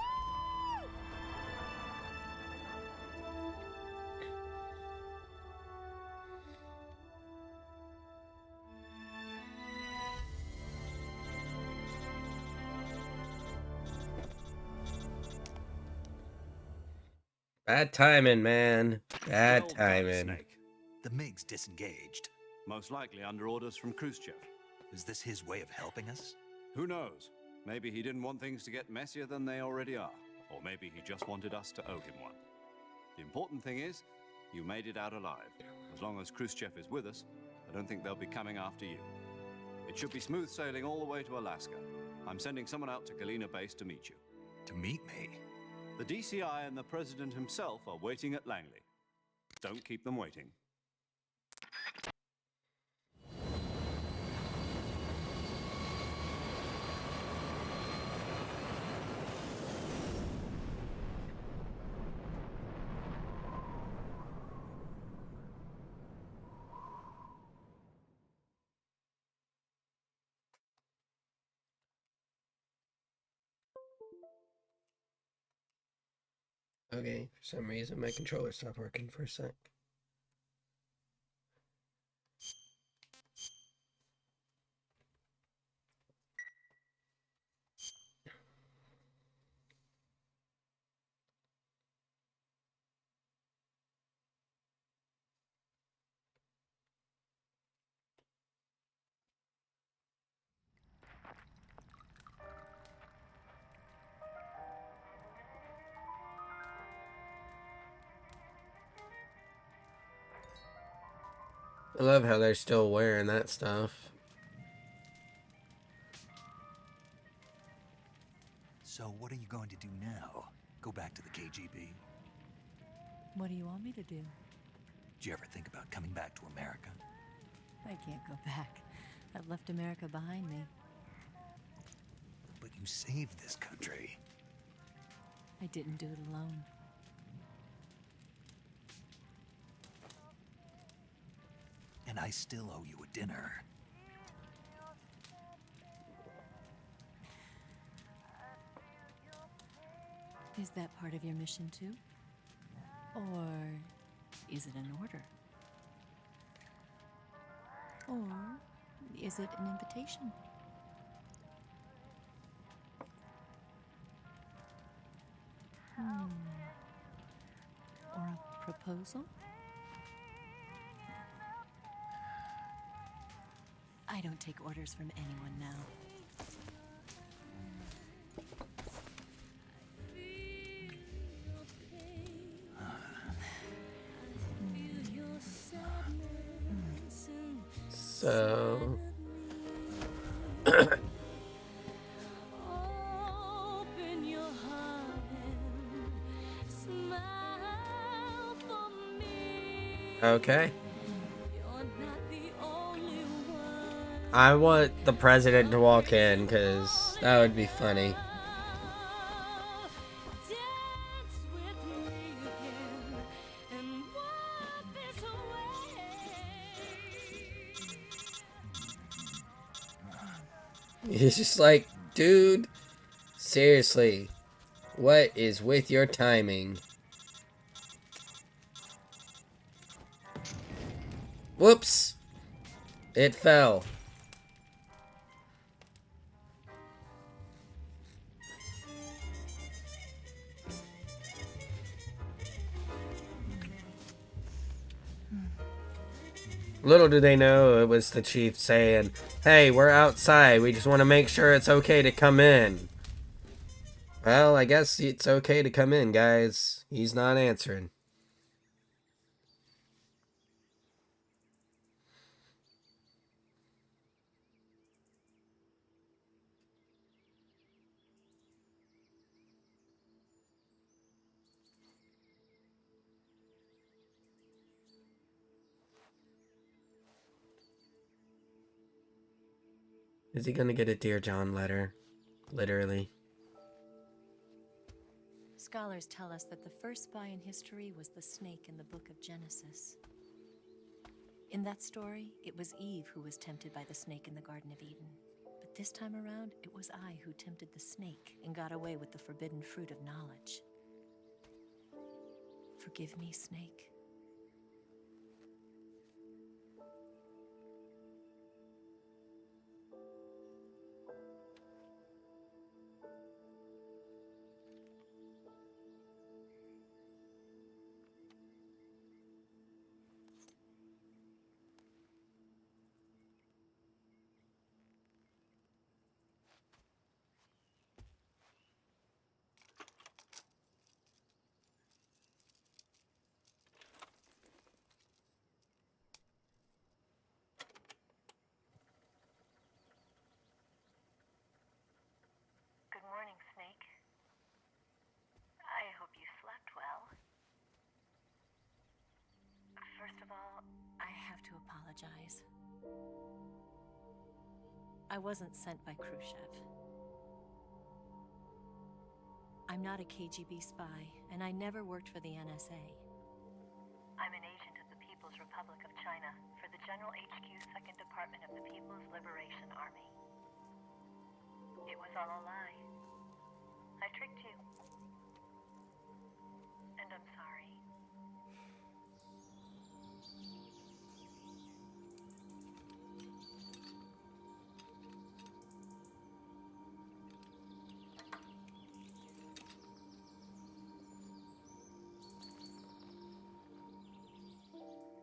Bad timing, man. Bad Well done, timing. Snake. The MiGs disengaged. Most likely under orders from Khrushchev. Is this his way of helping us? Who knows? Maybe he didn't want things to get messier than they already are. Or maybe he just wanted us to owe him one. The important thing is, you made it out alive. As long as Khrushchev is with us, I don't think they'll be coming after you. It should be smooth sailing all the way to Alaska. I'm sending someone out to Galena Base to meet you. To meet me? The DCI and the President himself are waiting at Langley. Don't keep them waiting. Okay, for some reason my controller stopped working for a sec. I love how they're still wearing that stuff. So what are you going to do now? Go back to the KGB? What do you want me to do? Did you ever think about coming back to America? I can't go back. I've left America behind me. But you saved this country. I didn't do it alone. And I still owe you a dinner. Is that part of your mission too? Or is it an order? Or is it an invitation? Or a proposal? I don't take orders from anyone now. So... Okay. I want the president to walk in, because that would be funny. He's just like, dude, seriously, what is with your timing? Whoops! It fell. Little do they know it was the chief saying, hey, we're outside. We just want to make sure it's okay to come in. Well, I guess it's okay to come in, guys. He's not answering. Is he gonna get a Dear John letter? Literally. Scholars tell us that the first spy in history was the snake in the book of Genesis. In that story, it was Eve who was tempted by the snake in the Garden of Eden. But this time around, it was I who tempted the snake and got away with the forbidden fruit of knowledge. Forgive me, Snake. Good morning, Snake. I hope you slept well. First of all, I have to apologize. I wasn't sent by Khrushchev. I'm not a KGB spy, and I never worked for the NSA. I'm an agent of the People's Republic of China for the General HQ 2nd Department of the People's Liberation Army. It was all a lie. I tricked you. And I'm sorry.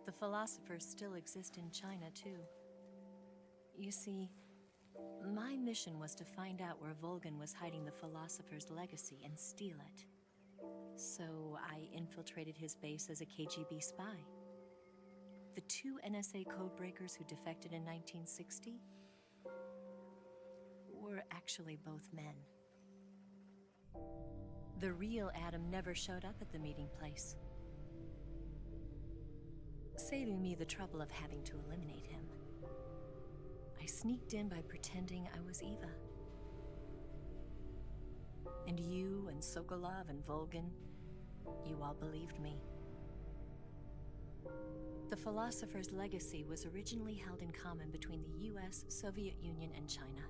The philosophers still exist in China, too. You see, my mission was to find out where Volgin was hiding the philosopher's legacy and steal it. So I infiltrated his base as a KGB spy. The two NSA codebreakers who defected in 1960 were actually both men. The real Adam never showed up at the meeting place, saving me the trouble of having to eliminate him. I sneaked in by pretending I was Eva. And you and Sokolov and Volgin, you all believed me. The philosopher's legacy was originally held in common between the US, Soviet Union, and China.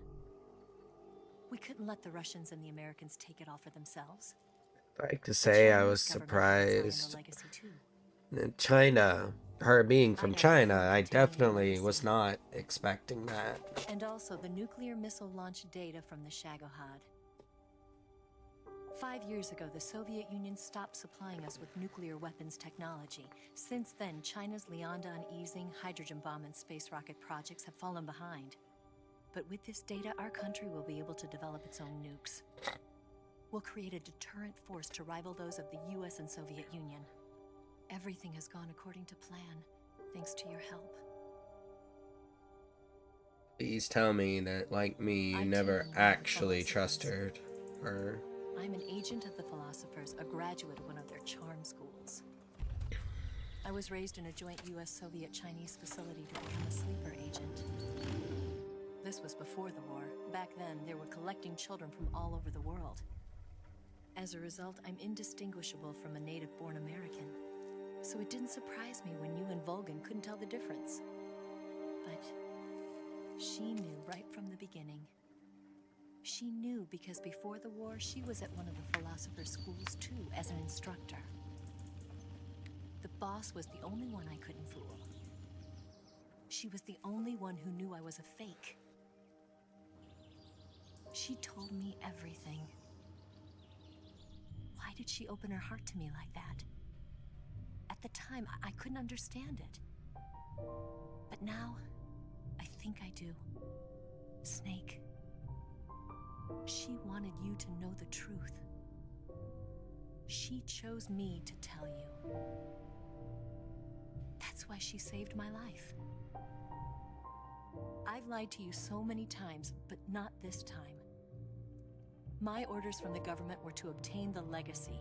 We couldn't let the Russians and the Americans take it all for themselves. I like to say I was surprised. In China, her being from China, I definitely was not expecting that. And also the nuclear missile launch data from the Shagohod. 5 years ago, the Soviet Union stopped supplying us with nuclear weapons technology. Since then, China's Liaodong easing, hydrogen bomb, and space rocket projects have fallen behind. But with this data, our country will be able to develop its own nukes. We'll create a deterrent force to rival those of the US and Soviet Union. Everything has gone according to plan, thanks to your help. Please tell me that, like me, you never actually trusted her. I'm an agent of the philosophers, a graduate of one of their charm schools. I was raised in a joint US-Soviet-Chinese facility to become a sleeper agent. This was before the war. Back then, they were collecting children from all over the world. As a result, I'm indistinguishable from a native-born American. So it didn't surprise me when you and Volgin couldn't tell the difference. But she knew right from the beginning. She knew because before the war, she was at one of the philosopher's schools too, as an instructor. The boss was the only one I couldn't fool. She was the only one who knew I was a fake. She told me everything. Why did she open her heart to me like that? At the time, I couldn't understand it. But now, I think I do. Snake. She wanted you to know the truth. She chose me to tell you. That's why she saved my life. I've lied to you so many times, but not this time. My orders from the government were to obtain the legacy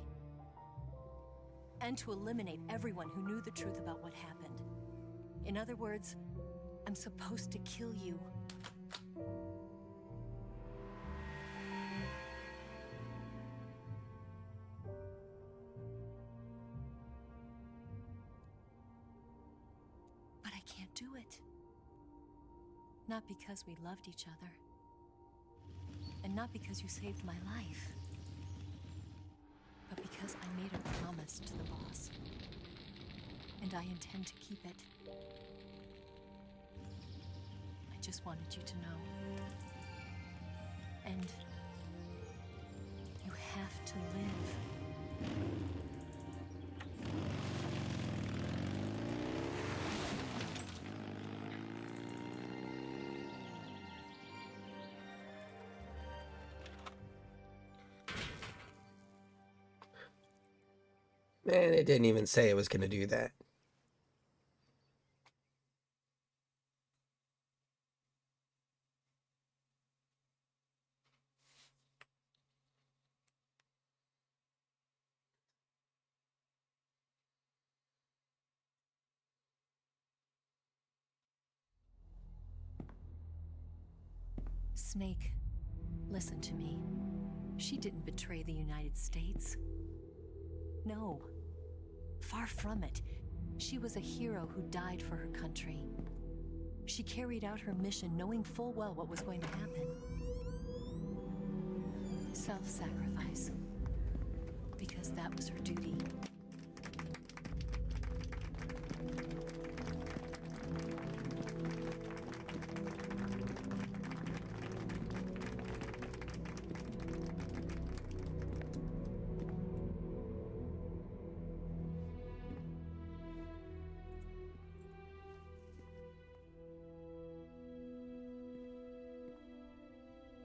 and to eliminate everyone who knew the truth about what happened. In other words, I'm supposed to kill you. do it. Not because we loved each other. And not because you saved my life. But because I made a promise to the boss. And I intend to keep it. I just wanted you to know. And you have to live. Man, it didn't even say it was gonna do that. Snake, listen to me. She didn't betray the United States. No. Far from it. She was a hero who died for her country. She carried out her mission knowing full well what was going to happen. Self-sacrifice. Because that was her duty.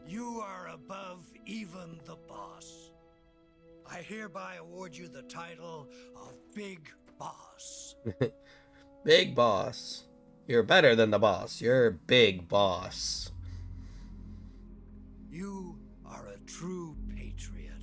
You are above even the boss. I hereby award you the title of Big Boss. Big boss. You're better than the boss. You're big boss. You are a true patriot.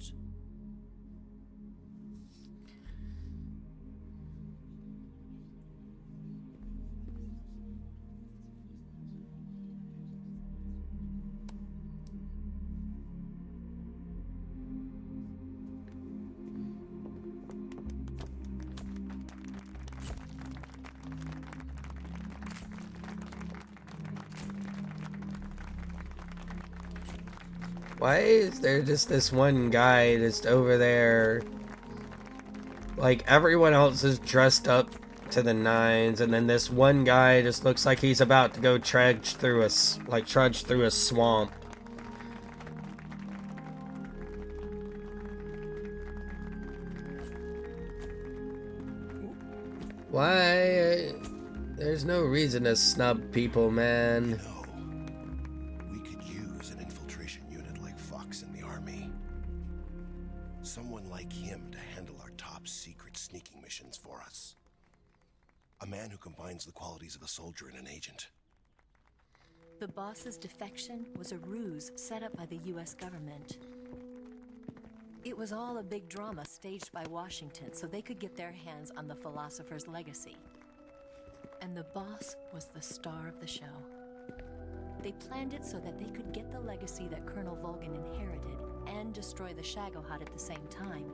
Why is there just this one guy just over there? Like, everyone else is dressed up to the nines, and then this one guy just looks like he's about to go trudge through a swamp. Why? There's no reason to snub people, man. No. We could use an infiltration unit like Fox in the army. Someone like him to handle our top secret sneaking missions for us. A man who combines the qualities of a soldier and an agent. The boss's defection was a ruse set up by the US government. It was all a big drama staged by Washington so they could get their hands on the philosopher's legacy. And the boss was the star of the show. They planned it so that they could get the legacy that Colonel Volgin inherited and destroy the Shagohod at the same time.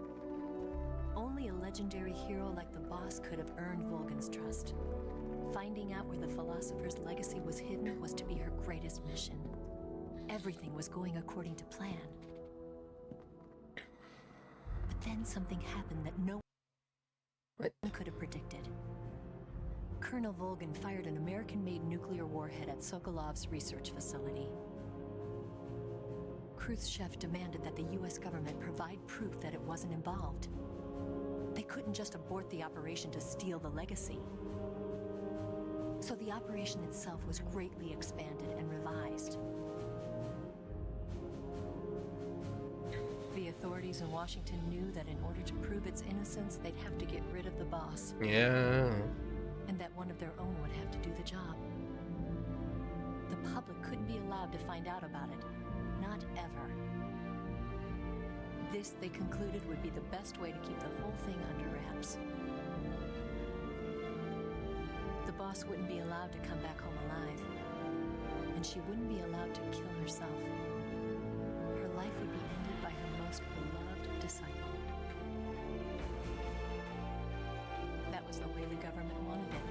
Only a legendary hero like the boss could have earned Volgin's trust. Finding out where the philosopher's legacy was hidden was to be her greatest mission. Everything was going according to plan. But then something happened that no one could have predicted. Colonel Volgin fired an American-made nuclear warhead at Sokolov's research facility. Khrushchev demanded that the US government provide proof that it wasn't involved. They couldn't just abort the operation to steal the legacy. So the operation itself was greatly expanded and revised. The authorities in Washington knew that in order to prove its innocence, they'd have to get rid of the boss. Yeah. And that one of their own would have to do the job. The public couldn't be allowed to find out about it. Not ever. This, they concluded, would be the best way to keep the whole thing under wraps. The boss wouldn't be allowed to come back home alive. And she wouldn't be allowed to kill herself. Her life would be ended by her most beloved disciple. That was the way the government wanted it.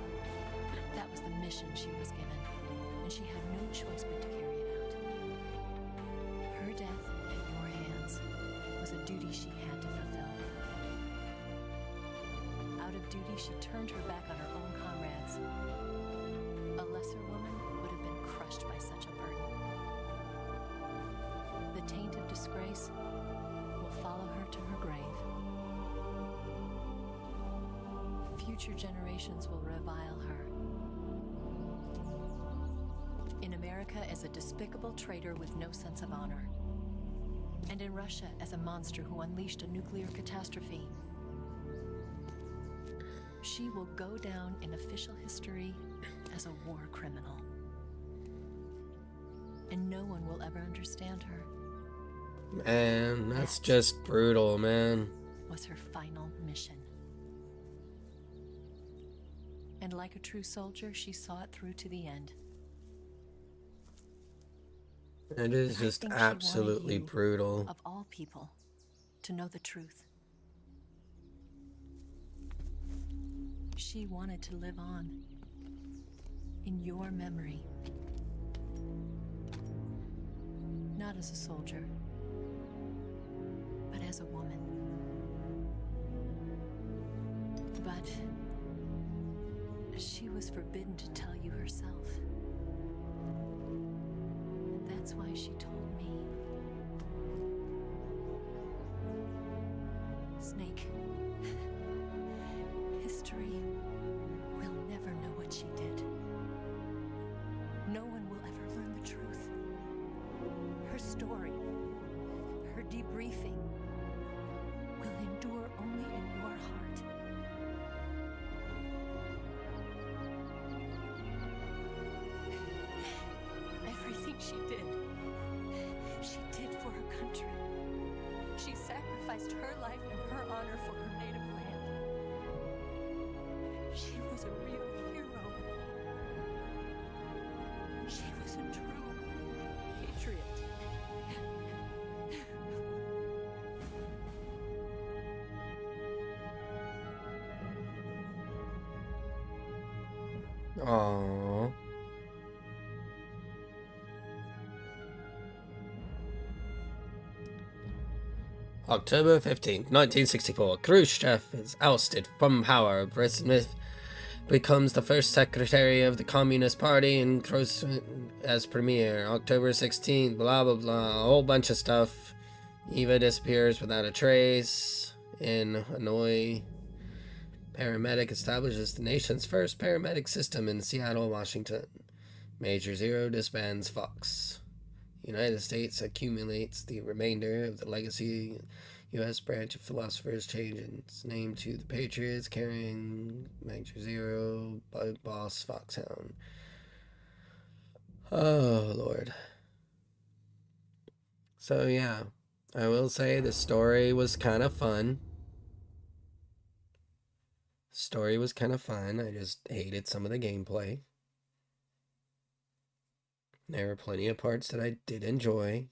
That was the mission mission she was given, and she had no choice but to carry it out. Her death at your hands was a duty she had to fulfill. Out of duty, she turned her back on her own comrades. A lesser woman would have been crushed by such a burden. The taint of disgrace will follow her to her grave. Future generations will revile her. In America as a despicable traitor with no sense of honor. And in Russia as a monster who unleashed a nuclear catastrophe. She will go down in official history as a war criminal. And no one will ever understand her. Man, that's just brutal, man. Was her final mission. And like a true soldier, she saw it through to the end. It is I just think she wanted absolutely you, brutal. of all people, to know the truth. She wanted to live on in your memory. Not as a soldier, but as a woman. But she was forbidden to tell you herself. And that's why she told me. Snake, history will never know what she did. No one will ever learn the truth. Her story, her debriefing, will endure only in your heart. Everything she did for her country. She sacrificed her life and her honor for her native land. She was a real hero. She was a true patriot. Aww. October 15th, 1964. Khrushchev is ousted from power. Brezhnev becomes the first secretary of the Communist Party and Khrushchev as premier. October 16th, blah blah blah, a whole bunch of stuff. Eva disappears without a trace. In Hanoi, paramedic establishes the nation's first paramedic system in Seattle, Washington. Major Zero disbands Fox. United States accumulates the remainder of the legacy U.S. branch of philosophers, changing its name to the Patriots, carrying Major Zero, Boss Foxhound. Oh, Lord. So, yeah, I will say the story was kind of fun. Story was kind of fun. I just hated some of the gameplay. There were plenty of parts that I did enjoy.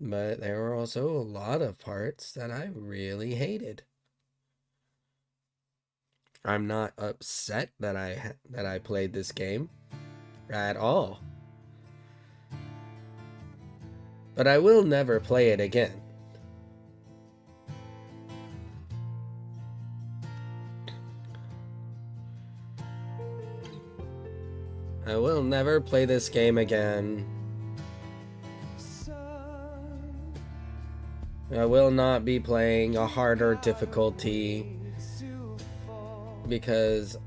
But there were also a lot of parts that I really hated. I'm not upset that I played this game at all. But I will never play it again. I will never play this game again. I will not be playing a harder difficulty because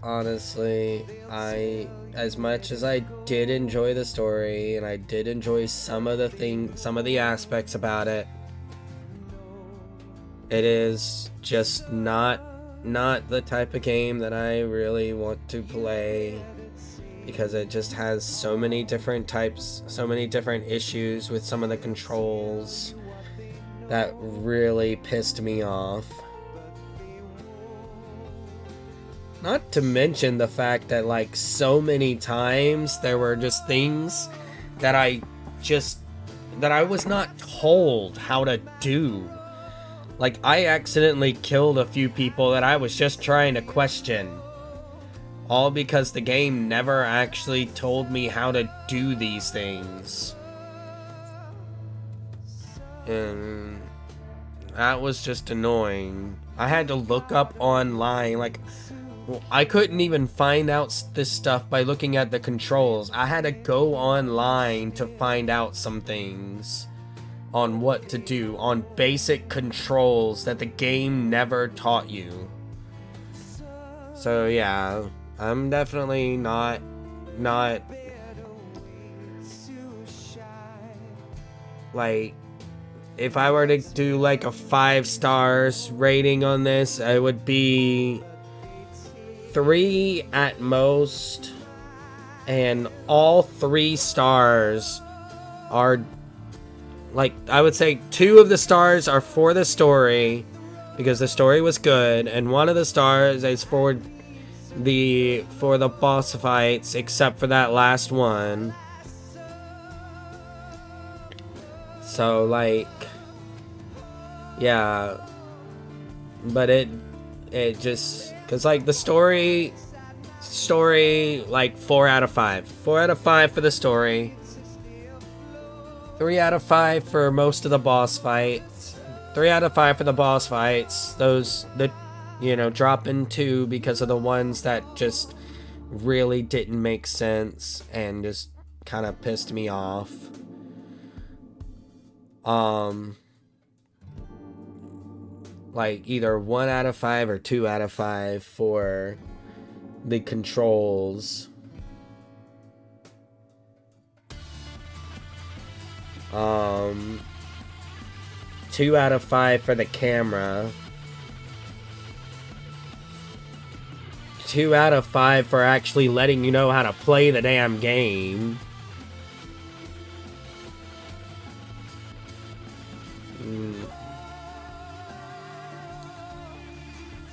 honestly, as much as I did enjoy the story and I did enjoy some of the aspects about it, it is just not the type of game that I really want to play. Because it just has so many different types, so many different issues with some of the controls that really pissed me off. Not to mention the fact that, like, so many times there were just things that I was not told how to do. Like, I accidentally killed a few people that I was just trying to question. All because the game never actually told me how to do these things. And that was just annoying. I had to look up online, like, I couldn't even find out this stuff by looking at the controls. I had to go online to find out some things on what to do, on basic controls that the game never taught you. So yeah, I'm definitely not like, if I were to do like a 5 stars rating on this, it would be 3 at most, and all 3 stars are, like, I would say 2 of the stars are for the story, because the story was good, and 1 of the stars is for the boss fights, except for that last one. So, like, yeah, but it just, because, like, the story, like, 4 out of 5. 4 out of 5 for the story. 3 out of 5 for most of the boss fights. 3 out of 5 for the boss fights. Those, drop in 2 because of the ones that just really didn't make sense and just kind of pissed me off. Like, either 1 out of 5 or 2 out of 5 for the controls. 2 out of 5 for the camera. 2 out of 5 for actually letting you know how to play the damn game.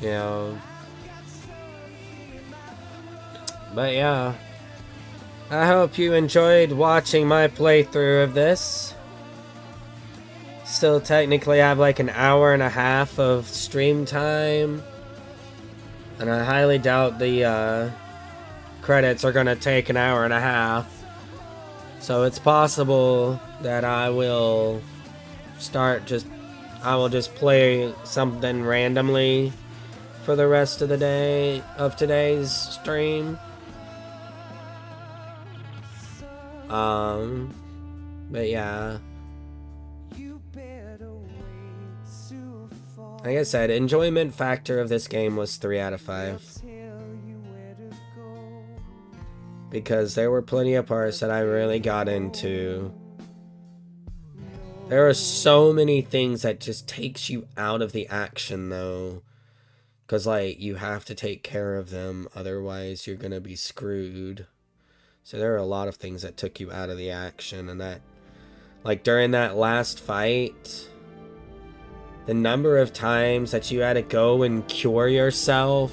Yeah. But yeah. I hope you enjoyed watching my playthrough of this. Still technically have like an hour and a half of stream time. And I highly doubt the credits are gonna take an hour and a half. So it's possible that I will just play something randomly for the rest of the day of today's stream. But yeah. Like I said, enjoyment factor of this game was 3 out of 5. Because there were plenty of parts that I really got into. There are so many things that just takes you out of the action, though. Because, like, you have to take care of them, otherwise you're gonna be screwed. So there are a lot of things that took you out of the action, and that, like, during that last fight, the number of times that you had to go and cure yourself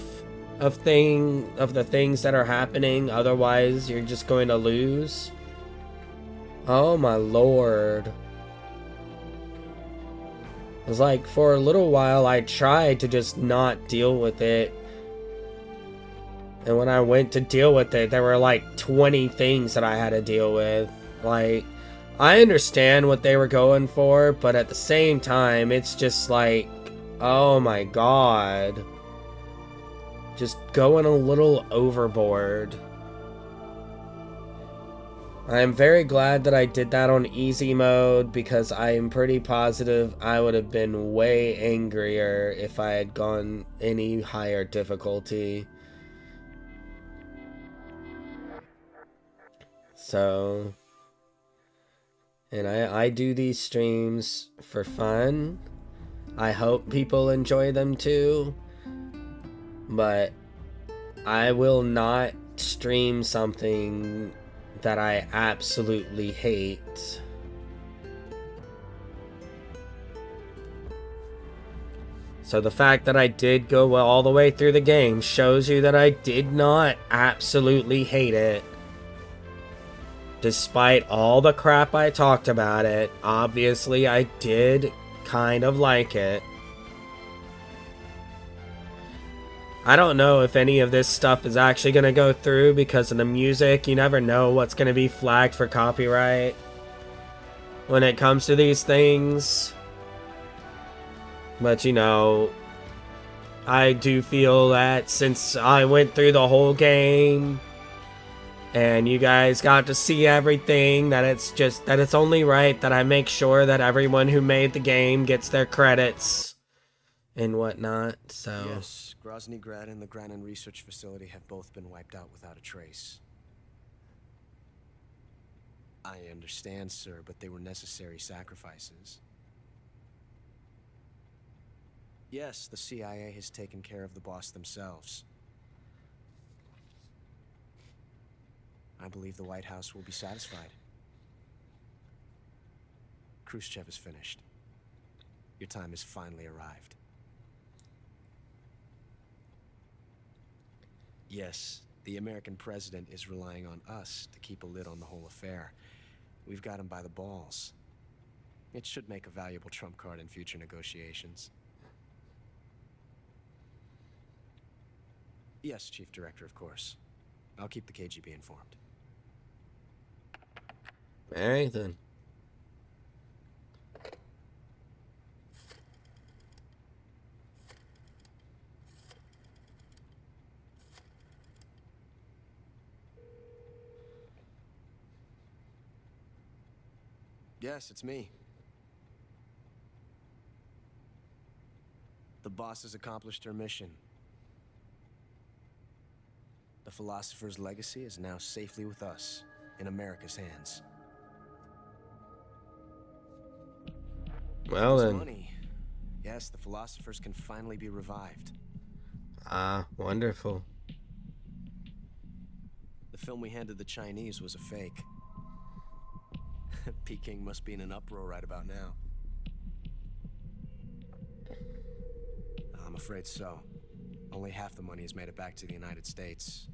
of the things that are happening, otherwise you're just going to lose. Oh my lord. It was like, for a little while I tried to just not deal with it. And when I went to deal with it, there were like 20 things that I had to deal with. Like, I understand what they were going for, but at the same time, it's just like, oh my god. Just going a little overboard. I'm very glad that I did that on easy mode, because I am pretty positive I would have been way angrier if I had gone any higher difficulty. So, and I do these streams for fun. I hope people enjoy them too. But I will not stream something that I absolutely hate. So the fact that I did go all the way through the game shows you that I did not absolutely hate it. Despite all the crap I talked about it, obviously I did kind of like it. I don't know if any of this stuff is actually going to go through because of the music. You never know what's going to be flagged for copyright when it comes to these things. But, you know, I do feel that since I went through the whole game and you guys got to see everything, that it's only right that I make sure that everyone who made the game gets their credits and whatnot. So Yes, Grozny Grad and the Granin Research Facility have both been wiped out without a trace. I understand, sir, but they were necessary sacrifices. Yes, the CIA has taken care of the boss themselves. I believe the White House will be satisfied. Khrushchev is finished. Your time has finally arrived. Yes, the American president is relying on us to keep a lid on the whole affair. We've got him by the balls. It should make a valuable trump card in future negotiations. Yes, Chief Director, of course. I'll keep the KGB informed. alright then. Yes, it's me. The boss has accomplished her mission. The philosopher's legacy is now safely with us, in America's hands. Well There's then. money. Yes, the philosophers can finally be revived. Ah, wonderful. The film we handed the Chinese was a fake. Peking must be in an uproar right about now. I'm afraid so. Only half the money has made it back to the United States.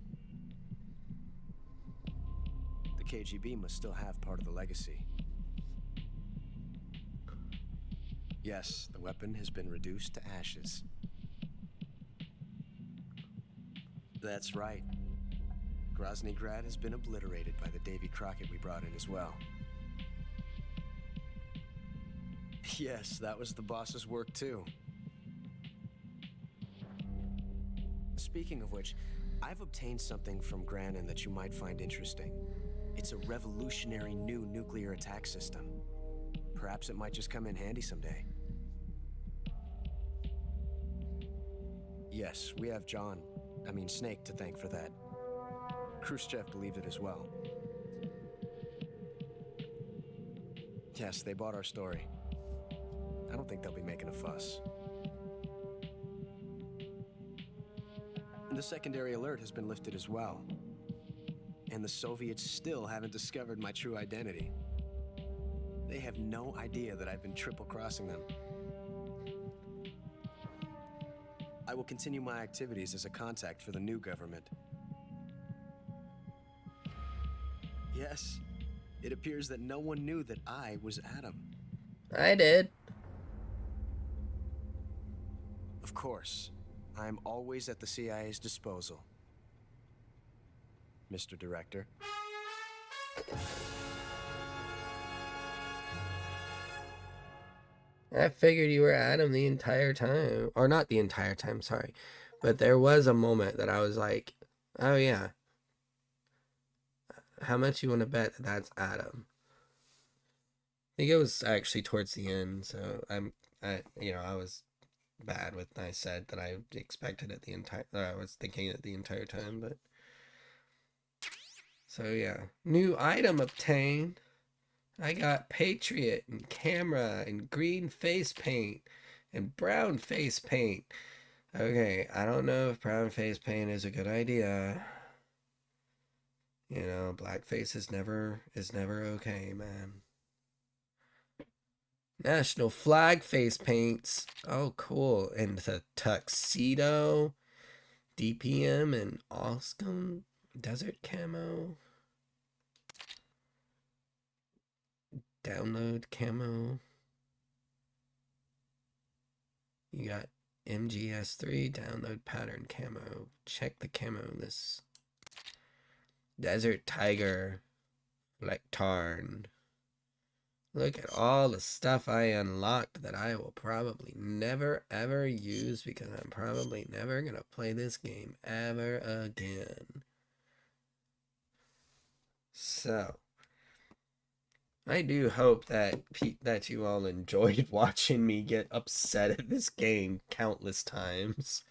The KGB must still have part of the legacy. Yes, the weapon has been reduced to ashes. That's right. Grozny Grad has been obliterated by the Davy Crockett we brought in as well. Yes, that was the boss's work too. Speaking of which, I've obtained something from Granin that you might find interesting. It's a revolutionary new nuclear attack system. Perhaps it might just come in handy someday. Yes, we have Snake to thank for that. Khrushchev believed it as well. Yes, they bought our story. I don't think they'll be making a fuss. And the secondary alert has been lifted as well. And the Soviets still haven't discovered my true identity. They have no idea that I've been triple-crossing them. I will continue my activities as a contact for the new government. Yes, it appears that no one knew that I was Adam. I did. Of course, I'm always at the CIA's disposal, Mr. Director. I figured you were Adam the entire time. Or not the entire time, sorry. But there was a moment that I was like, oh yeah. How much you want to bet that that's Adam? I think it was actually towards the end, so I was bad with I said that I expected it I was thinking it the entire time, but so yeah. New item obtained. I got Patriot and camera and green face paint and brown face paint. Okay, I don't know if brown face paint is a good idea. You know, blackface is never okay, man. National flag face paints. Oh, cool. And the tuxedo, DPM, and Oscom desert camo. Download camo. You got MGS3, download pattern camo. Check the camo list. Desert Tiger, Flectarn. Look at all the stuff I unlocked that I will probably never ever use because I'm probably never gonna play this game ever again. So, I do hope that that you all enjoyed watching me get upset at this game countless times.